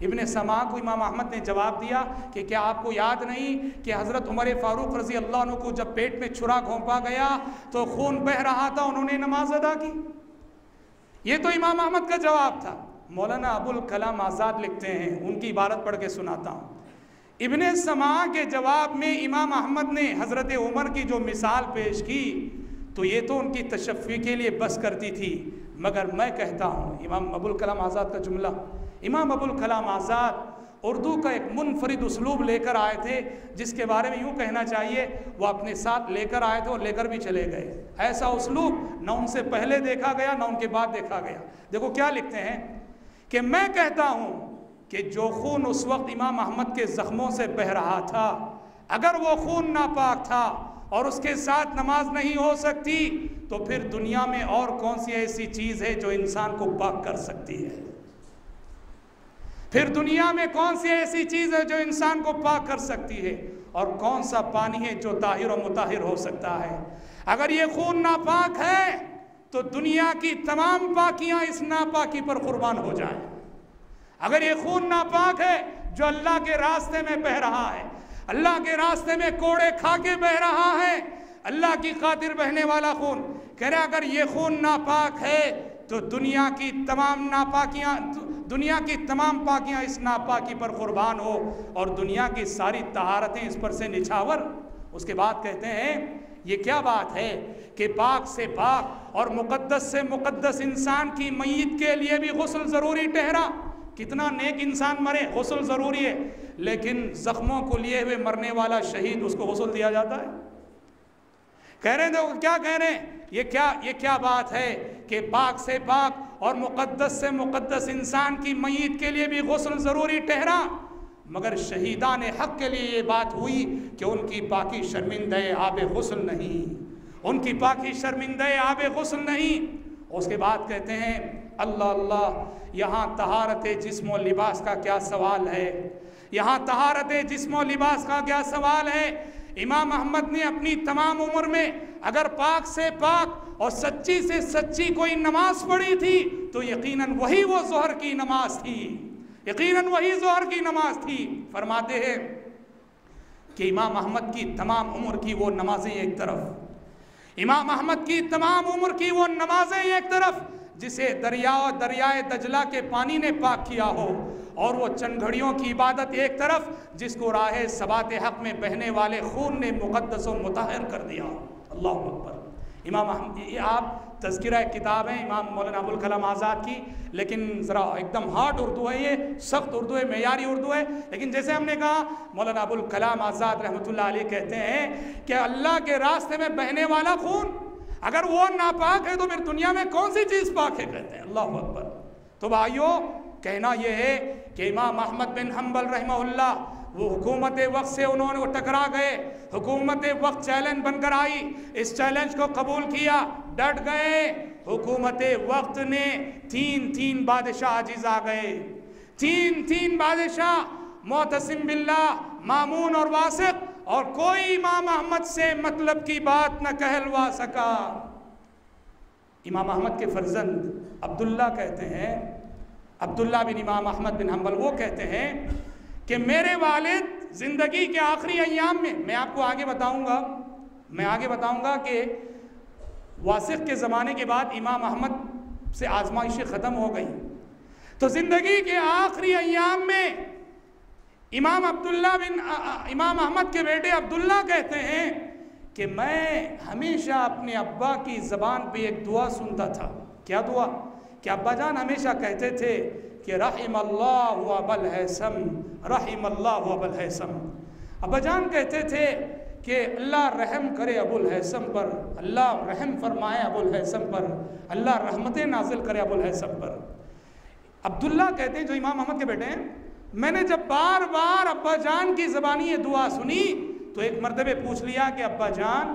Speaker 4: इब्ने समा को इमाम अहमद ने जवाब दिया कि क्या आपको याद नहीं कि हज़रत उमर फ़ारूक रज़ी अल्लाह अन्हु को जब पेट में छुरा घोंपा गया तो खून बह रहा था, उन्होंने नमाज अदा की। ये तो इमाम अहमद का जवाब था। मौलाना अबुल कलाम आज़ाद लिखते हैं, उनकी इबारत पढ़ के सुनाता हूँ। इब्ने समा के जवाब में इमाम अहमद ने हज़रत उमर की जो मिसाल पेश की तो ये तो उनकी तशफ़ी के लिए बस करती थी, मगर मैं कहता हूँ, इमाम अबुल कलाम आज़ाद का जुमला, इमाम अबुल कलाम आज़ाद उर्दू का एक मुनफरिद उसलूब लेकर आए थे, जिसके बारे में यूँ कहना चाहिए वो अपने साथ लेकर आए थे और लेकर भी चले गए। ऐसा उसलूब न उनसे पहले देखा गया न उनके बाद देखा गया। देखो क्या लिखते हैं कि मैं कहता हूँ कि जो खून उस वक्त इमाम अहमद के ज़ख्मों से बह रहा था, अगर वो खून नापाक था और उसके साथ नमाज नहीं हो सकती तो फिर दुनिया में और कौन सी ऐसी चीज़ है जो इंसान को पाक कर सकती है? फिर दुनिया में कौन सी ऐसी चीज़ है जो इंसान को पाक कर सकती है? और कौन सा पानी है जो ताहिर और मुताहिर हो सकता है? अगर ये खून नापाक है तो दुनिया की तमाम पाकियां इस नापाकी पर कुर्बान हो जाएं। अगर ये खून नापाक है जो अल्लाह के रास्ते में बह रहा है, अल्लाह के रास्ते में कोड़े खा के बह रहा है, अल्लाह की खातिर बहने वाला खून, कह रहे अगर ये खून नापाक है तो दुनिया की तमाम पाकियां इस नापाकी पर कुर्बान हो और दुनिया की सारी तहारतें इस पर से निछावर। उसके बाद कहते हैं ये क्या बात है कि पाक से पाक और मुक़द्दस से मुक़द्दस इंसान की मय्यत के लिए भी गुस्ल ज़रूरी ठहरा। कितना नेक इंसान मरे, गुस्ल ज़रूरी है, लेकिन ज़ख्मों को लिए हुए मरने वाला शहीद, उसको गुस्ल दिया जाता है? कह रहे हैं देखो क्या कह रहे हैं, ये क्या बात है कि पाक से पाक और मुक़द्दस से मुक़द्दस इंसान की मय्यत के लिए भी गुस्ल ज़रूरी ठहरा, मगर शहीदान हक़ के लिए ये बात हुई कि उनकी पाकी शर्मिंदे आबे गुस्ल नहीं, उनकी पाकी शर्मिंदे आबे गुस्ल नहीं। उसके बाद कहते हैं अल्लाह अल्लाह, यहाँ तहारत जिस्म व लिबास का क्या सवाल है, यहाँ तहारत जिस्म व लिबास का क्या सवाल है। इमाम अहमद ने अपनी तमाम उम्र में अगर पाक से पाक और सच्ची से सच्ची कोई नमाज पढ़ी थी तो यकीनन वही वो ज़ोहर की नमाज थी, यकीनन वही ज़ोहर की नमाज थी। फरमाते हैं कि इमाम अहमद की तमाम उम्र की वो नमाजें एक तरफ, इमाम अहमद की तमाम उम्र की वो नमाजें एक तरफ जिसे दरियाए दजला के पानी ने पाक किया हो, और वो चंद घड़ियों की इबादत एक तरफ जिसको राहे सबात हक़ में बहने वाले खून ने मुक़द्दस व मुताहिर कर दिया। अल्लाह अकबर। इमाम अहमद, ये आप तज़किरा किताब है इमाम मौलाना अबुल कलाम आज़ाद की, लेकिन ज़रा एकदम हार्ड उर्दू है, ये सख्त उर्दू है, मेयारी उर्दू है। लेकिन जैसे हमने कहा मौलाना अबुल कलाम आज़ाद रहमतुल्लाह अलैह कहते हैं कि अल्लाह के रास्ते में बहने वाला खून अगर वो नापाक है तो फिर दुनिया में कौन सी चीज़ पाक है? कहते हैं अल्लाह अकबर। तो भाइयों, कहना यह है कि इमाम अहमद बिन हम्बल रहमहुल्लाह वो हुकूमत वक्त से उन्होंने वो टकरा गए, हुकूमत वक्त चैलेंज बनकर आई, इस चैलेंज को कबूल किया, डट गए। हुकूमत वक्त ने तीन बादशाह अजीज आ गए, तीन बादशाह, मोतसिम बिल्लाह, मामून और वासिक, और कोई इमाम अहमद से मतलब की बात न कहलवा सका। इमाम अहमद के फर्जंद अब्दुल्ला कहते हैं, अब्दुल्ला बिन इमाम अहमद बिन हम्बल, वो कहते हैं कि मेरे वालिद ज़िंदगी के आखिरी अय्याम में, मैं आपको आगे बताऊंगा कि वासिक के ज़माने के बाद इमाम अहमद से आजमाइशें ख़त्म हो गई, तो ज़िंदगी के आखिरी अय्याम में इमाम अहमद के बेटे अब्दुल्ला कहते हैं कि मैं हमेशा अपने अब्बा की ज़बान पे एक दुआ सुनता था। क्या दुआ? कि अब्बा जान हमेशा कहते थे कि रहिमल्लाहु अबल हैसम, रहिमल्लाहु अबल हैसम। अब्बा जान कहते थे कि अल्लाह रहम करे अबुल हैसम पर, अल्लाह रहम फरमाए अबुल हैसम पर, अल्लाह रहमतें नाजिल करे अबुल हैसम पर। अब्दुल्ला कहते हैं, जो इमाम अहमद के बेटे हैं, मैंने जब बार बार अब्बा जान की ज़बानी ये दुआ सुनी तो एक मरतबे पूछ लिया कि अब्बा जान,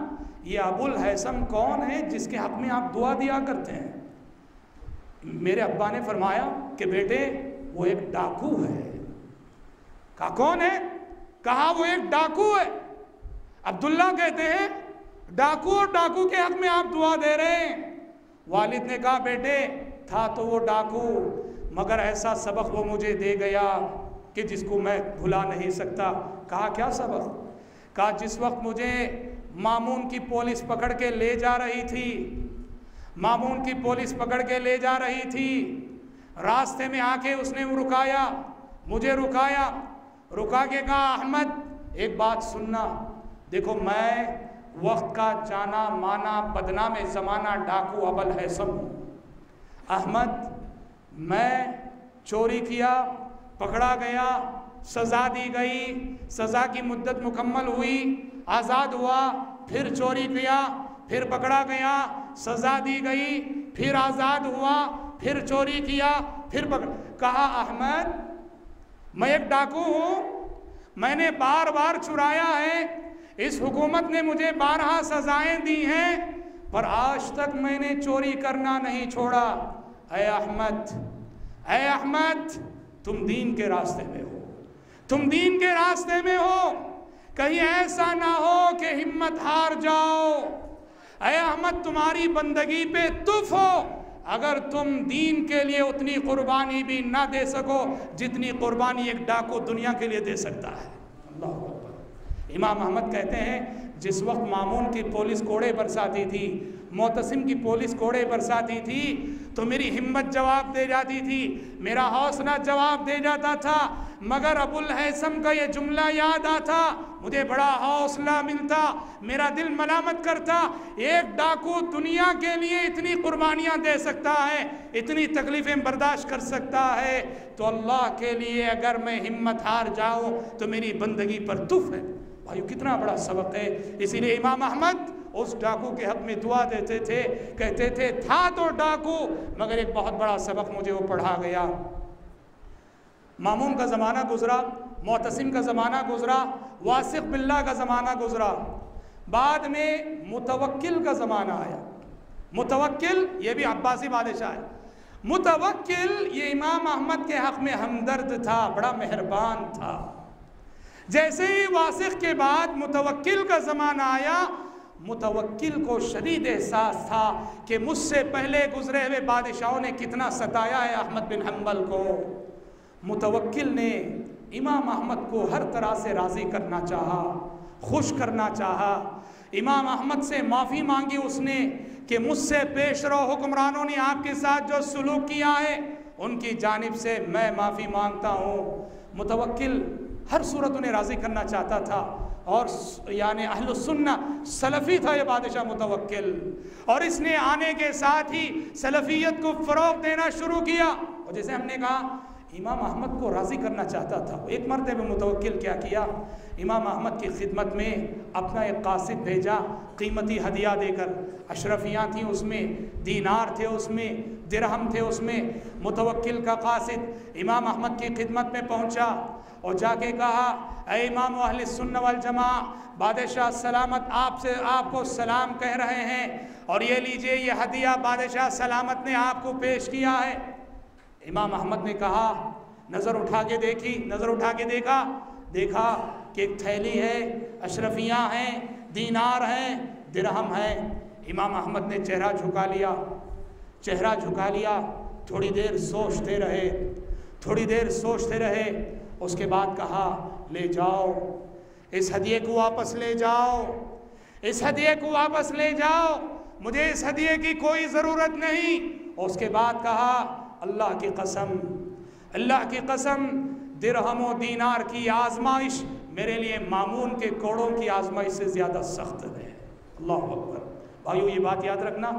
Speaker 4: ये अबुल हैसम कौन है जिसके हक़ में आप दुआ दिया करते हैं? मेरे अब्बा ने फरमाया कि बेटे वो एक डाकू है। कहा कौन है? कहा वो एक डाकू है। अब्दुल्ला कहते हैं डाकू, और डाकू के हक़ में आप दुआ दे रहे हैं? वालिद ने कहा बेटे था तो वो डाकू, मगर ऐसा सबक वो मुझे दे गया कि जिसको मैं भुला नहीं सकता। कहा क्या सबक? कहा जिस वक्त मुझे मामून की पुलिस पकड़ के ले जा रही थी, मामून की पुलिस पकड़ के ले जा रही थी, रास्ते में आके उसने रुकाया, मुझे रुका के कहा अहमद एक बात सुनना, देखो मैं वक्त का जाना माना बदनाम ज़माना डाकू अबल हैसम हूँ। अहमद मैं चोरी किया, पकड़ा गया, सज़ा दी गई, सज़ा की मुद्दत मुकम्मल हुई, आज़ाद हुआ, फिर चोरी किया, फिर पकड़ा गया, सज़ा दी गई, फिर आज़ाद हुआ, फिर चोरी किया, फिर कहा अहमद मैं एक डाकू हूँ, मैंने बार बार चुराया है, इस हुकूमत ने मुझे 12 सज़ाएं दी हैं, पर आज तक मैंने चोरी करना नहीं छोड़ा। ऐ अहमद तुम दीन के रास्ते में हो, तुम दीन के रास्ते में हो, कहीं ऐसा ना हो कि हिम्मत हार जाओ। ऐ अहमद तुम्हारी बंदगी पे तुफ हो अगर तुम दीन के लिए उतनी कुर्बानी भी ना दे सको जितनी कुर्बानी एक डाकू दुनिया के लिए दे सकता है। अल्लाह अकबर। इमाम अहमद कहते हैं जिस वक्त मामून की पुलिस कोड़े बरसाती थी, मोतसिम की पुलिस कोड़े बरसाती थी, तो मेरी हिम्मत जवाब दे जाती थी, मेरा हौसला जवाब दे जाता था, मगर अबुल हैसम का ये जुमला याद आता, मुझे बड़ा हौसला मिलता, मेरा दिल मलामत करता, एक डाकू दुनिया के लिए इतनी कुर्बानियाँ दे सकता है, इतनी तकलीफ़ें बर्दाश्त कर सकता है, तो अल्लाह के लिए अगर मैं हिम्मत हार जाऊँ तो मेरी बंदगी पर तुफ है। भाई कितना बड़ा सबक है। इसीलिए इमाम अहमद उस डाकू के हक़ में दुआ देते थे, कहते थे था तो डाकू, मगर एक बहुत बड़ा सबक मुझे वो पढ़ा गया। मामून का ज़माना गुज़रा, मोतसिम का ज़माना गुज़रा, वासिक़ बिल्लाह का ज़माना गुज़रा, बाद में मुतवक्किल का ज़माना आया। मुतवक्किल ये भी अब्बासी बादशाह है। मुतवक्किल ये इमाम अहमद के हक़ में हमदर्द था, बड़ा मेहरबान था। जैसे ही वासिक़ के बाद मुतवक्किल का ज़माना आया, मुतवक्किल को शदीद एहसास था कि मुझसे पहले गुजरे हुए बादशाहों ने कितना सताया है अहमद बिन हम्बल को। मुतवक्किल ने इमाम अहमद को हर तरह से राज़ी करना चाहा, खुश करना चाहा। इमाम अहमद से माफ़ी मांगी उसने कि मुझसे पेशरो हुक्मरानों ने आपके साथ जो सलूक किया है उनकी जानिब से मैं माफ़ी मांगता हूँ। मुतवक्किल हर सूरत उन्हें राज़ी करना चाहता था, और यानी अहलुस्सुन्ना सलफ़ी था ये बादशाह मुतवक्किल, और इसने आने के साथ ही सलफ़ियत को फ़रोग़ देना शुरू किया। और जैसे हमने कहा इमाम अहमद को राज़ी करना चाहता था। एक मरतबा मुतवक्किल क्या किया, इमाम अहमद की खिदमत में अपना एक कासिद भेजा कीमती हदिया देकर। अशरफियाँ थी उसमें, दीनार थे उसमें, दिरहम थे उसमें। मुतवक्किल का कासिद इमाम अहमद की खिदमत में पहुँचा और जाके कहा, ऐ इमाम अहले सुन्नत वल जमा, बादशाह सलामत आपको सलाम कह रहे हैं और ये लीजिए ये हदिया बादशाह सलामत ने आपको पेश किया है। इमाम अहमद ने कहा, नज़र उठा के देखी, नज़र उठा के देखा कि एक थैली है, अशरफियाँ हैं, दीनार हैं, दिरहम हैं। इमाम अहमद ने चेहरा झुका लिया, थोड़ी देर सोचते रहे। उसके बाद कहा, ले जाओ इस हदिये को वापस ले जाओ, मुझे इस हदिये की कोई ज़रूरत नहीं। उसके बाद कहा, अल्लाह की कसम दिरहम और दीनार की आजमाइश मेरे लिए मामून के कोड़ों की आजमाइश से ज़्यादा सख्त है। अल्लाह अकबर। भाइयों, ये बात याद रखना,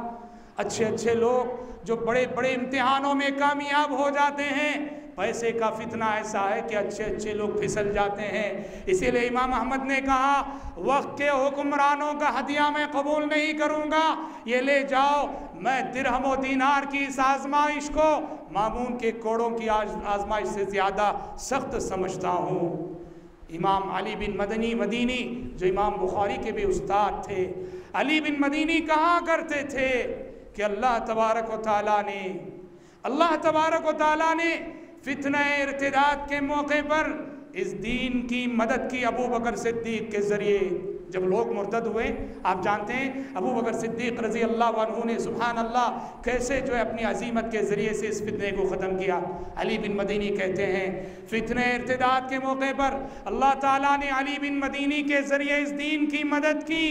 Speaker 4: अच्छे लोग जो बड़े बड़े इम्तिहानों में कामयाब हो जाते हैं, पैसे का फितना ऐसा है कि अच्छे लोग फिसल जाते हैं। इसीलिए इमाम अहमद ने कहा, वक्त के हुक्मरानों का हदिया मैं कबूल नहीं करूँगा, ये ले जाओ। मैं दिरहम और दीनार की इस आजमाइश को मामून के कोड़ों की आजमाइश से ज़्यादा सख्त समझता हूँ। इमाम अली बिन मदीनी जो इमाम बुखारी के भी उस्ताद थे, अली बिन मदीनी कहा करते थे कि अल्लाह तबारक व तआला ने फितना इर्तिदाद के मौके पर इस दीन की मदद की अबू बकर सिद्दीक के ज़रिए। जब लोग मुर्तद हुए, आप जानते हैं अबू बकर सिद्दीक रज़ी अल्लाह अन्हु ने सुभान अल्लाह कैसे जो है अपनी अजीमत के ज़रिए से इस फितने को ख़त्म किया। अली बिन मदीनी कहते हैं, फितने इर्तिदाद के मौके पर अल्लाह ताला ने अली बिन मदीनी के ज़रिए इस दीन की मदद की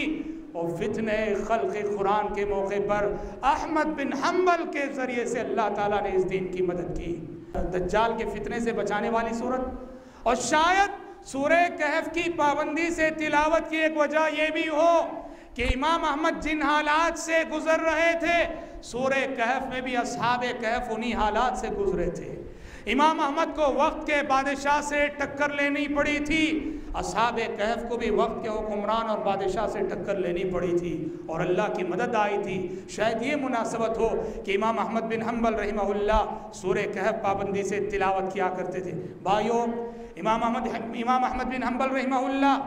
Speaker 4: और फितने खल्क़ कुरान के मौके पर अहमद बिन हम्बल के ज़रिए से अल्लाह ताला ने इस दीन की मदद की। दज्जाल के फितने से बचाने वाली सूरत और शायद सूरह कहफ की पाबंदी से तिलावत की एक वजह यह भी हो कि इमाम अहमद जिन हालात से गुजर रहे थे, सूरह कहफ में भी असहाबे कहफ उन्हीं हालात से गुजरे थे। इमाम अहमद को वक्त के बादशाह से टक्कर लेनी पड़ी थी, असहाबे कहफ को भी वक्त के हुक्मरान और बादशाह से टक्कर लेनी पड़ी थी और अल्लाह की मदद आई थी। शायद ये मुनासबत हो कि इमाम अहमद बिन हम्बल रहमहुल्लाह सूरह कहफ पाबंदी से तिलावत किया करते थे। भाइयों, इमाम अहमद बिन हम्बल रहमहुल्लाह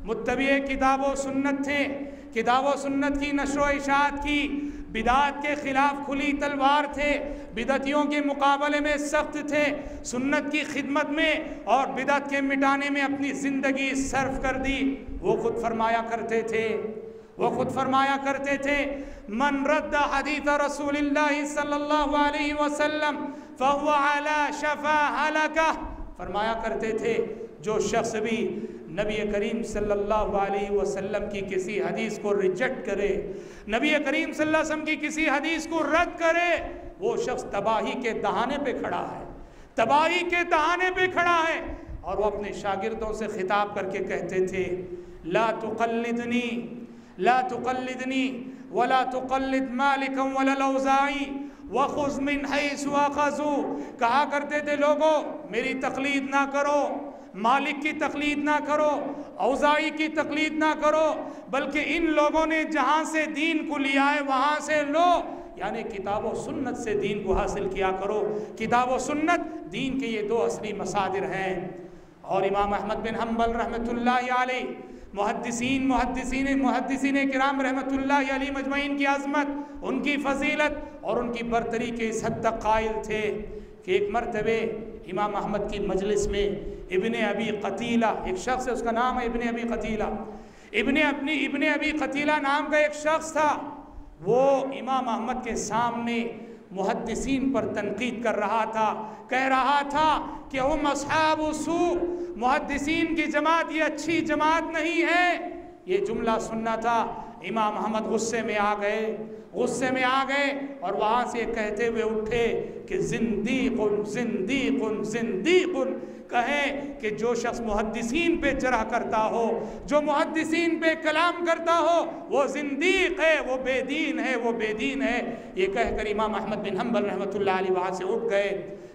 Speaker 4: मुत्तबी किताब व सुन्नत थे। किताब व सुन्नत की नशर इशाअत की, बिदात के खिलाफ खुली तलवार थे, बिदतियों के मुकाबले में सख्त थे, सुन्नत की खिदमत में और बिदत के मिटाने में अपनी ज़िंदगी सर्फ कर दी। वो खुद फरमाया करते थे मन रद्द हदीस रसूलिल्लाह सल्लल्लाहु अलैहि वसल्लम फहुवा अला शफा हलका। फरमाया करते थे, जो शख्स भी नबी करीम सल्लल्लाहु अलैहि वसल्लम की किसी हदीस को रिजेक्ट करे, नबी करीम सल्लल्लाहु अलैहि वसल्लम की किसी हदीस को रद्द करे, वो शख्स तबाही के दहाने पे खड़ा है। और वो अपने शागिर्दों से खिताब करके कहते थे, ला तुक़ल्लिदनी वला तुक़ल्लिद मालिकन वला लौज़ाई वख़ुज़ मिन हैसु अख़ज़ू। कहा करते थे, लोगों मेरी तक़लीद ना करो, मालिक की तक़लीद ना करो, औज़ाई की तक़लीद ना करो, बल्कि इन लोगों ने जहाँ से दीन को लिया है वहाँ से लो, यानी किताब व सुन्नत से दीन को हासिल किया करो। किताब व सुन्नत दीन के ये दो असली मसादिर हैं। और इमाम अहमद बिन हम्बल रहमतुल्लाहि अलैह, मुहद्दिसीन किराम रहमतुल्लाहि अलैहि मजमईन की अज़मत, उनकी फजीलत और उनकी बरतरी के इस हद तक कायल थे कि एक मरतबे इमाम अहमद की मजलिस में इब्ने अबी क़तीला, एक शख्स है, उसका नाम है इब्ने अबी क़तीला। इब्ने अबी क़तीला नाम का एक शख्स था। वो इमाम अहमद के सामने मुहद्दिसीन पर तनकीद कर रहा था, कह रहा था कि हम अस्हाबु सू, मुहद्दिसीन की जमात ये अच्छी जमात नहीं है। ये जुमला सुनना था। इमाम अहमद गुस्से में आ गए और वहाँ से कहते हुए उठे कि ज़िंदीक़ुन, कहे कि जो शख्स मुहद्दिसीन पे जरह करता हो, जो मुहद्दिसीन पे कलाम करता हो, वो ज़िंदीक़ है, वो बेदीन है। ये कहकर इमाम अहमद बिन हम्बल रहमतुल्लाह अलैह वहाँ से उठ गए।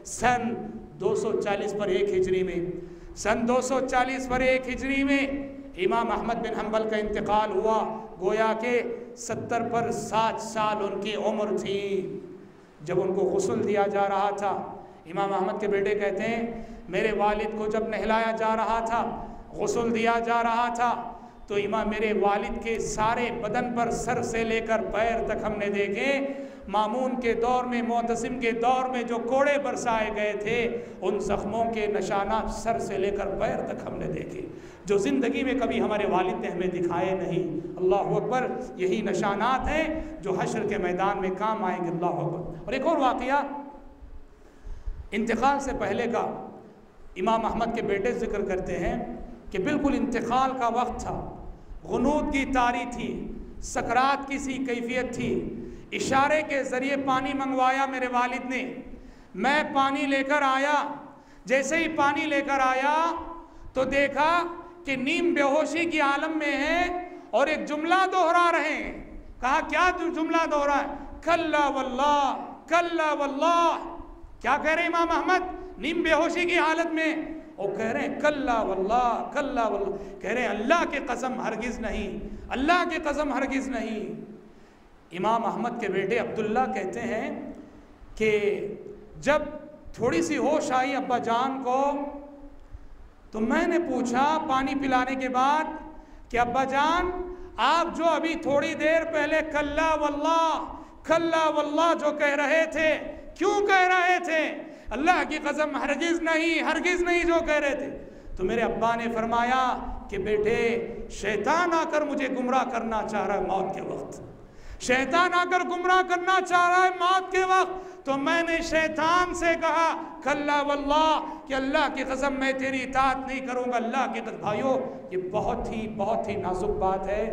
Speaker 4: सन 240 पर 1 हिजरी में, सन 240 पर 1 हिजरी में इमाम अहमद बिन हम्बल का इंतकाल हुआ। गोया के 70 पर 7 साल उनकी उम्र थी जब उनको गुस्ल दिया जा रहा था। इमाम अहमद के बेटे कहते हैं मेरे वालिद को जब नहलाया जा रहा था, गुस्ल दिया जा रहा था, तो इमाम मेरे वालिद के सारे बदन पर सर से लेकर पैर तक हमने देखे। मामून के दौर में, मोतसिम के दौर में जो कोड़े बरसाए गए थे, उन जख्मों के निशानात सर से लेकर पैर तक हमने देखे, जो ज़िंदगी में कभी हमारे वालिद ने हमें दिखाए नहीं। अल्लाह अकबर, यही निशानात हैं जो हश्र के मैदान में काम आएंगे। अल्लाह अकबर। और एक और वाक़या इंतकाल से पहले का इमाम अहमद के बेटे जिक्र करते हैं कि बिल्कुल इंतकाल का वक्त था, गुनूद की तारी थी, सकरात की सी कैफियत थी। इशारे के ज़रिए पानी मंगवाया मेरे वालिद ने, मैं पानी लेकर आया। जैसे ही पानी लेकर आया तो देखा कि नीम बेहोशी की आलम में है और एक जुमला दोहरा रहे हैं। कहा क्या जुमला दोहरा है? कल्ला वल्लाह, कल्ला वल्लाह। क्या कह रहे इमाम अहमद? नीम बेहोशी की हालत में वो कह रहे हैं कल्ला वल्लाह, कल्ला वल्लाह। कह रहे हैं अल्लाह की कसम हरगिज़ नहीं, अल्लाह की कसम हरगिज़ नहीं। इमाम अहमद के बेटे अब्दुल्ला कहते हैं कि जब थोड़ी सी होश आई अब्बा जान को, तो मैंने पूछा पानी पिलाने के बाद कि अब्बा जान, आप जो अभी थोड़ी देर पहले कल्ला वल्लाह, कल्ला वल्लाह जो कह रहे थे, क्यों कह रहे थे? अल्लाह की कसम हरगिज़ नहीं, हरगिज़ नहीं जो कह रहे थे। तो मेरे अब्बा ने फरमाया कि बेटे, शैतान आकर मुझे गुमराह करना चाह रहा है मौत के वक्त, शैतान आकर गुमराह करना चाह रहा है मौत के वक्त। तो मैंने शैतान से कहा कल्ला वल्लाह, कि अल्लाह की कसम मैं तेरी इताअत नहीं करूँगा, अल्लाह की कसम। भाइयों, ये बहुत ही नाजुक बात है।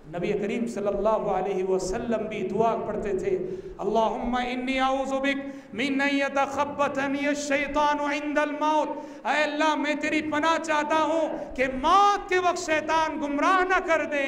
Speaker 4: नबी करीम सल्लल्लाहु अलैहि वसल्लम भी दुआ पढ़ते थे, अल्लाहुम्मा इन्नी अऊज़ु बिक मिन अन यतखब्बतनी अश-शैतानु इंदल मौत। ऐ अल्लाह, मैं तेरी पनाह चाहता हूँ कि मौत के वक्त शैतान गुमराह न कर दे।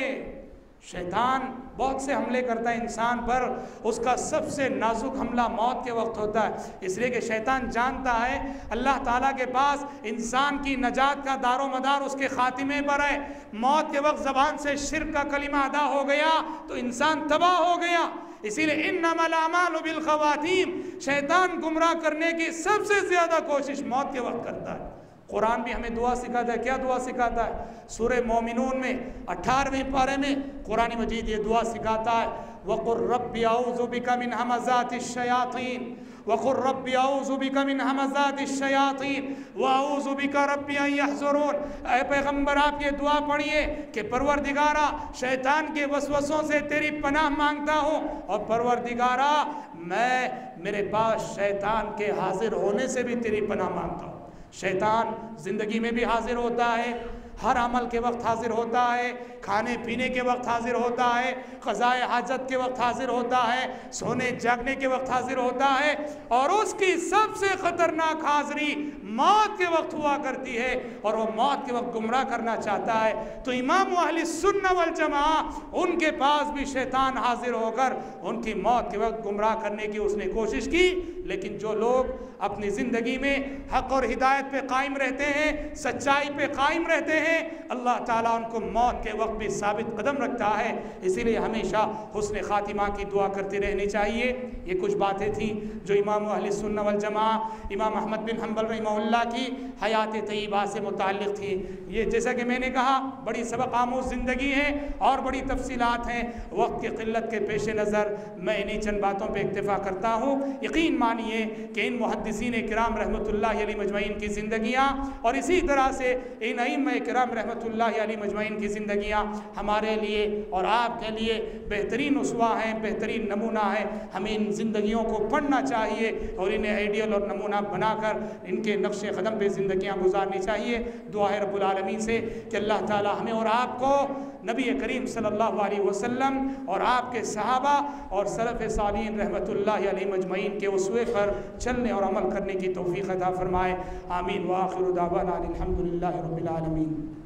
Speaker 4: शैतान बहुत से हमले करता है इंसान पर, उसका सबसे नाजुक हमला मौत के वक्त होता है। इसलिए कि शैतान जानता है अल्लाह ताला के पास इंसान की नजात का दारो मदार उसके खातिमे पर है। मौत के वक्त ज़बान से शिर्क का कलिमा अदा हो गया तो इंसान तबाह हो गया। इसीलिए इन्नमल अमालु बिल ख़वातीम, शैतान गुमराह करने की सबसे ज़्यादा कोशिश मौत के वक्त करता है। कुरान भी हमें दुआ सिखाता है। क्या दुआ सिखाता है? सूरह मोमिनून में 18वें पारे में कुरान मजीद ये दुआ सिखाता है, वक़ुर रब्बी अऊज़ु बिका मिन हमाज़ातिश शयातीन, वक़ुर रब्बी अऊज़ु बिका मिन हमाज़ातिश शयातीन व अऊज़ु बिका रब्बी अन यहज़ुरून। ऐ पैगम्बर, आप ये दुआ पढ़िए कि परवरदिगारा, शैतान के वसवसों से तेरी पनाह मांगता हूँ, और परवरदिगारा, मैं मेरे पास शैतान के हाजिर होने से भी तेरी पनाह मांगता हूँ। शैतान ज़िंदगी में भी हाजिर होता है, हर अमल के वक्त हाजिर होता है, खाने पीने के वक्त हाजिर होता है, क़ज़ाए हाजत के वक्त हाजिर होता है, सोने जागने के वक्त हाजिर होता है, और उसकी सबसे ख़तरनाक हाज़िरी मौत के वक्त हुआ करती है, और वो मौत के वक्त गुमराह करना चाहता है। तो इमाम अहले सुन्नत वल जमाआ, उनके पास भी शैतान हाजिर होकर उनकी मौत के वक्त गुमराह करने की उसने कोशिश की। लेकिन जो लोग अपनी ज़िंदगी में हक़ और हिदायत पे कायम रहते हैं, सच्चाई पे कायम रहते हैं, अल्लाह ताला उनको मौत के वक्त भी साबित कदम रखता है। इसीलिए हमेशा हुस्न ख़ातिमा की दुआ करते रहनी चाहिए। ये कुछ बातें थी जो इमाम अहले सुन्नत वल जमाआ इमाम अहमद बिन हम्बल रहमहुल्लाह की हयात तय्यबा से मुताल्लिक़ थी। ये जैसा कि मैंने कहा, बड़ी सबक आमूज़ ज़िंदगी है और बड़ी तफसीलात हैं। वक्त की क़िल्लत के पेश नज़र मैं इन्हीं चंद बातों पर इक्तिफ़ा करता हूँ। यकीन मानिए कि इन मुहद्दिसीन किराम रहमतुल्लाह अलैहि मजमईन की ज़िंदगियाँ और इसी तरह से इन अइम्मा किराम रहमतुल्लाह अलैहि मजमईन की ज़िंदगियाँ हमारे लिए और आपके लिए बेहतरीन उसवा हैं, बेहतरीन नमूना है। हमें इन ज़िंदगियों को पढ़ना चाहिए और इन्हें आइडियल और नमूना बनाकर इनके नक्श कदम पे ज़िंदगियाँ गुजारनी चाहिए। दुआ है रब्बुल आलमीन से कि अल्लाह ताला हमें और आपको नबी करीम सल्लल्लाहु अलैहि वसल्लम और आपके सहाबा और सलफ़ सालिहीन रहमतुल्लाहि अलैहिम अजमईन के उसवे पर चलने और अमल करने की तौफ़ीक़ अता फरमाए। आमीन व आखिरु दावाना अल्हम्दुलिल्लाहि रब्बिल आलमीन।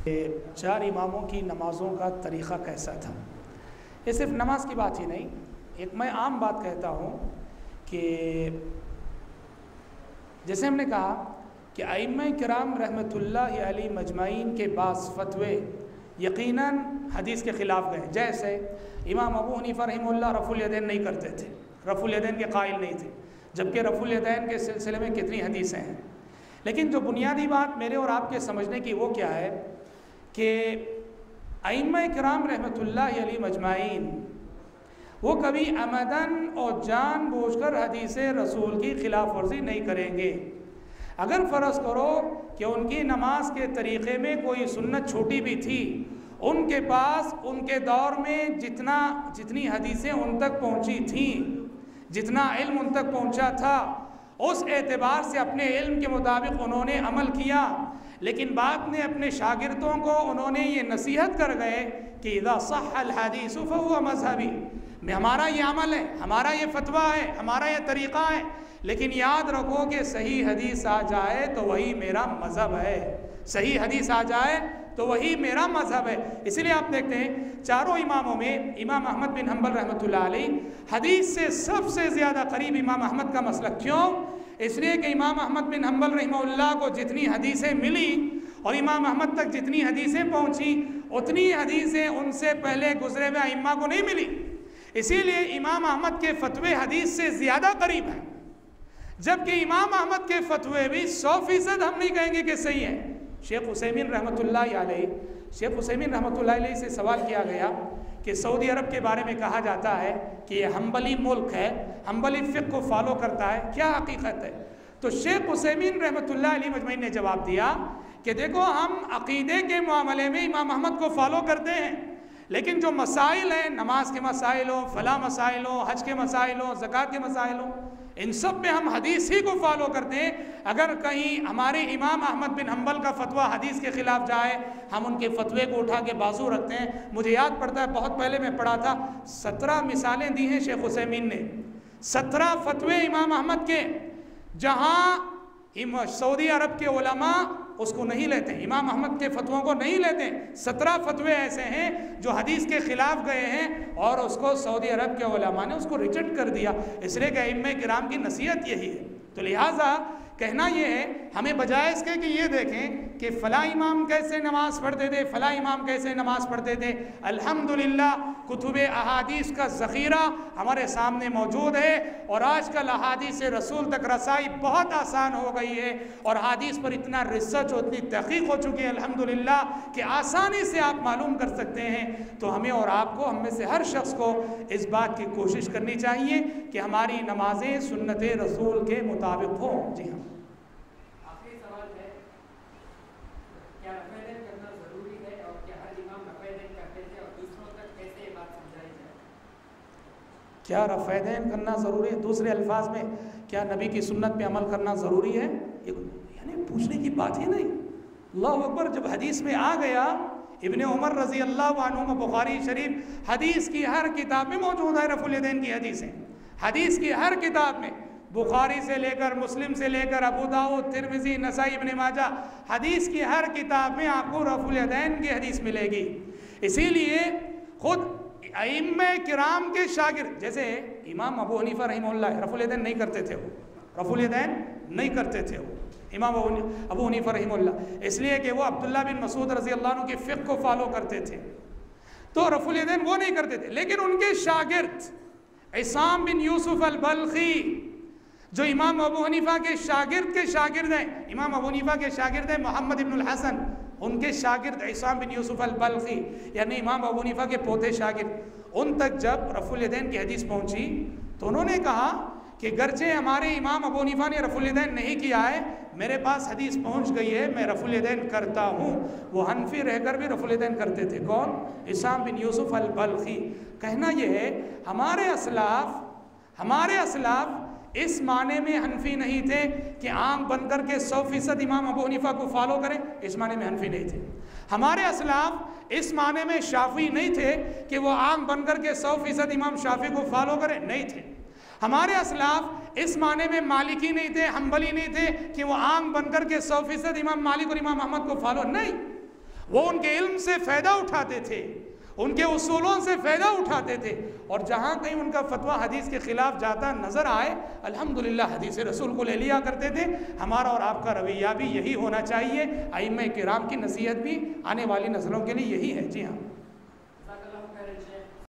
Speaker 4: चार इमामों की नमाज़ों का तरीक़ा कैसा था। ये सिर्फ नमाज की बात ही नहीं, एक मैं आम बात कहता हूँ कि जैसे हमने कहा कि अइम्मा किराम रहमतुल्लाह अलैहि मजमाइन के बास फतवे यकीनन हदीस के ख़िलाफ़ गए। जैसे इमाम अबू हनीफा रहमतुल्लाह रफ़ुल यदैन नहीं करते थे, रफ़ुल यदैन के कायल नहीं थे, जबकि रफ़ुल यदैन के सिलसिले में कितनी हदीसें हैं। लेकिन जो बुनियादी बात मेरे और आपके समझने की वो क्या है कि अइम्मा किराम रहमतुल्लाह अलैहि मजमाइन वो कभी अमदन और जानबूझकर हदीस रसूल की खिलाफ वर्जी नहीं करेंगे। अगर फ़र्ज़ करो कि उनकी नमाज के तरीक़े में कोई सुन्नत छोटी भी थी, उनके पास उनके दौर में जितनी हदीसें उन तक पहुँची थीं, जितना इल्म उन तक पहुँचा था, उस एतबार से अपने इल्म के मुताबिक उन्होंने अमल किया। लेकिन बाद में अपने शागिर्दों को उन्होंने ये नसीहत कर गए कि इज़ा सह्हल हदीस फ़हुवा मज़हबी, हमारा ये अमल है, हमारा ये फतवा है, हमारा ये तरीक़ा है, लेकिन याद रखो कि सही हदीस आ जाए तो वही मेरा मज़हब है, सही हदीस आ जाए तो वही मेरा मज़हब है। इसलिए आप देखते हैं चारों इमामों में इमाम अहमद बिन हम्बल रहमतुल्लाह अलैहि हदीस से सबसे ज़्यादा करीब इमाम अहमद का मसलक। क्यों? इसलिए कि इमाम अहमद बिन हम्बल रहमतुल्लाह को जितनी हदीसें मिली और इमाम अहमद तक जितनी हदीसें पहुँची, उतनी हदीसें उनसे पहले गुजरे हुए अइम्मा को नहीं मिली। इसीलिए इमाम अहमद के फतवे हदीस से ज़्यादा करीब हैं, जबकि इमाम अहमद के फतवे भी 100% हम नहीं कहेंगे कि सही हैं। शेख हुसैमीन रहमतुल्लाह अलैहि से सवाल किया गया कि सऊदी अरब के बारे में कहा जाता है कि ये हम्बली मुल्क है, हम्बली फ़िक़्ह को फॉलो करता है, क्या हकीकत है? तो शेख हुसैमीन रहमतुल्लाह अलैहि मजमईन ने जवाब दिया कि देखो, हम अक़ीदे के मामले में इमाम अहमद को फॉलो करते हैं, लेकिन जो मसाइल हैं, नमाज के मसाइल हो, फ़लाह मसाइल हो, हज के मसाइल हो, ज़कात के मसाइल हो, इन सब में हम हदीस ही को फॉलो करते हैं। अगर कहीं हमारे इमाम अहमद बिन हम्बल का फतवा हदीस के ख़िलाफ़ जाए, हम उनके फतवे को उठा के बाजू रखते हैं। मुझे याद पड़ता है, बहुत पहले मैं पढ़ा था, 17 मिसालें दी हैं शेख हुसैमीन ने, 17 फतवे इमाम अहमद के, जहाँ सऊदी अरब के उलमा उसको नहीं लेते, इमाम अहमद के फतवों को नहीं लेते। 17 फतवे ऐसे हैं जो हदीस के ख़िलाफ़ गए हैं और उसको सऊदी अरब के उलमा ने उसको रिजेक्ट कर दिया। इसलिए कि अइम्मा किराम की नसीहत यही है। तो लिहाजा कहना ये है, हमें बजाय इसके कि ये देखें कि फ़लाँ इमाम कैसे नमाज़ पढ़ते थे, फ़लाँ इमाम कैसे नमाज़ पढ़ते थे, अल्हम्दुलिल्लाह कुतुबे अहादीस का ज़ख़ीरा हमारे सामने मौजूद है और आजकल अहादीस रसूल तक रसाई बहुत आसान हो गई है और अहादीस पर इतना रिसर्च और इतनी तहक़ीक़ हो चुकी है अल्हम्दुलिल्लाह कि आसानी से आप मालूम कर सकते हैं। तो हमें और आपको, हम में से हर शख्स को इस बात की कोशिश करनी चाहिए कि हमारी नमाज़ें सुन्नत रसूल के मुताबिक हों। जी हाँ, क्या रफ़ैदैन करना ज़रूरी है? दूसरे अल्फाज में, क्या नबी की सुन्नत पे अमल करना ज़रूरी है? यानी पूछने की बात ही नहीं। अल्लाहु अकबर, जब हदीस में आ गया, इब्ने उमर रज़ी अल्लाहु अन्हुमा, बुखारी शरीफ हदीस की हर किताब में मौजूद है रफ़ुल यदैन की हदीसें, हदीस की हर किताब में, बुखारी से लेकर मुस्लिम से लेकर अबू दाऊद, तिरमिज़ी, नसाई, इब्ने माजा, हदीस की हर किताब में आपको रफ़ुल यदैन की हदीस मिलेगी। इसीलिए खुद अइम्मा किराम के शागिर्द, जैसे इमाम अबू हनीफा रहमतुल्लाह रफ़ुल यदैन नहीं करते थे, वो रफ़ुल यदैन नहीं करते थे वो इमाम अबू हनीफा रहमतुल्लाह, इसलिए कि वो अब्दुल्लाह बिन मसूद रज़ी अल्लाह अन्हु के फ़िक़्ह को फॉलो करते थे, तो रफ़ुल यदैन वो नहीं करते थे। लेकिन उनके शागिर्द इसाम बिन यूसुफ अल-बल्खी, जो इमाम अबू हनीफा के शागिर्द हैं, इमाम अबू हनीफा के शागिर्द हैं मोहम्मद इब्नुल हसन, उनके शागिर्द इसाम बिन यूसुफ अल-बल्खी, यानी इमाम अबू हनीफा के पोते शागिर्द, उन तक जब रफ़ुल यदैन की हदीस पहुंची तो उन्होंने कहा कि गर्चे हमारे इमाम अबू हनीफा ने रफ़ुल यदैन नहीं किया है, मेरे पास हदीस पहुंच गई है, मैं रफ़ुल यदैन करता हूँ। वो हनफी रहकर भी रफ़ुल यदैन करते थे। कौन? इसाम बिन यूसुफ अल-बल्खी। कहना यह है, हमारे असलाफ इस माने में हनफी नहीं थे कि आंख बंद करके 100% इमाम अबू हनीफा को फॉलो करें, इस माने में हनफी नहीं थे। हमारे असलाफ इस माने में शाफी नहीं थे कि वो आंख बंद करके 100% इमाम शाफी को फॉलो करें, नहीं थे। हमारे असलाफ इस माने में मालिकी नहीं थे, हम्बली नहीं थे कि वो आंख बंद करके 100% इमाम मालिक और इमाम अहमद को फॉलो, नहीं। वो उनके इल्म से फ़ायदा उठाते थे, उनके उसूलों से फ़ायदा उठाते थे, और जहाँ कहीं उनका फतवा हदीस के ख़िलाफ़ जाता नज़र आए अल्हम्दुलिल्लाह हदीस रसूल को ले लिया करते थे। हमारा और आपका रवैया भी यही होना चाहिए। अइम्मा किराम की नसीहत भी आने वाली नस्लों के लिए यही है। जी हाँ।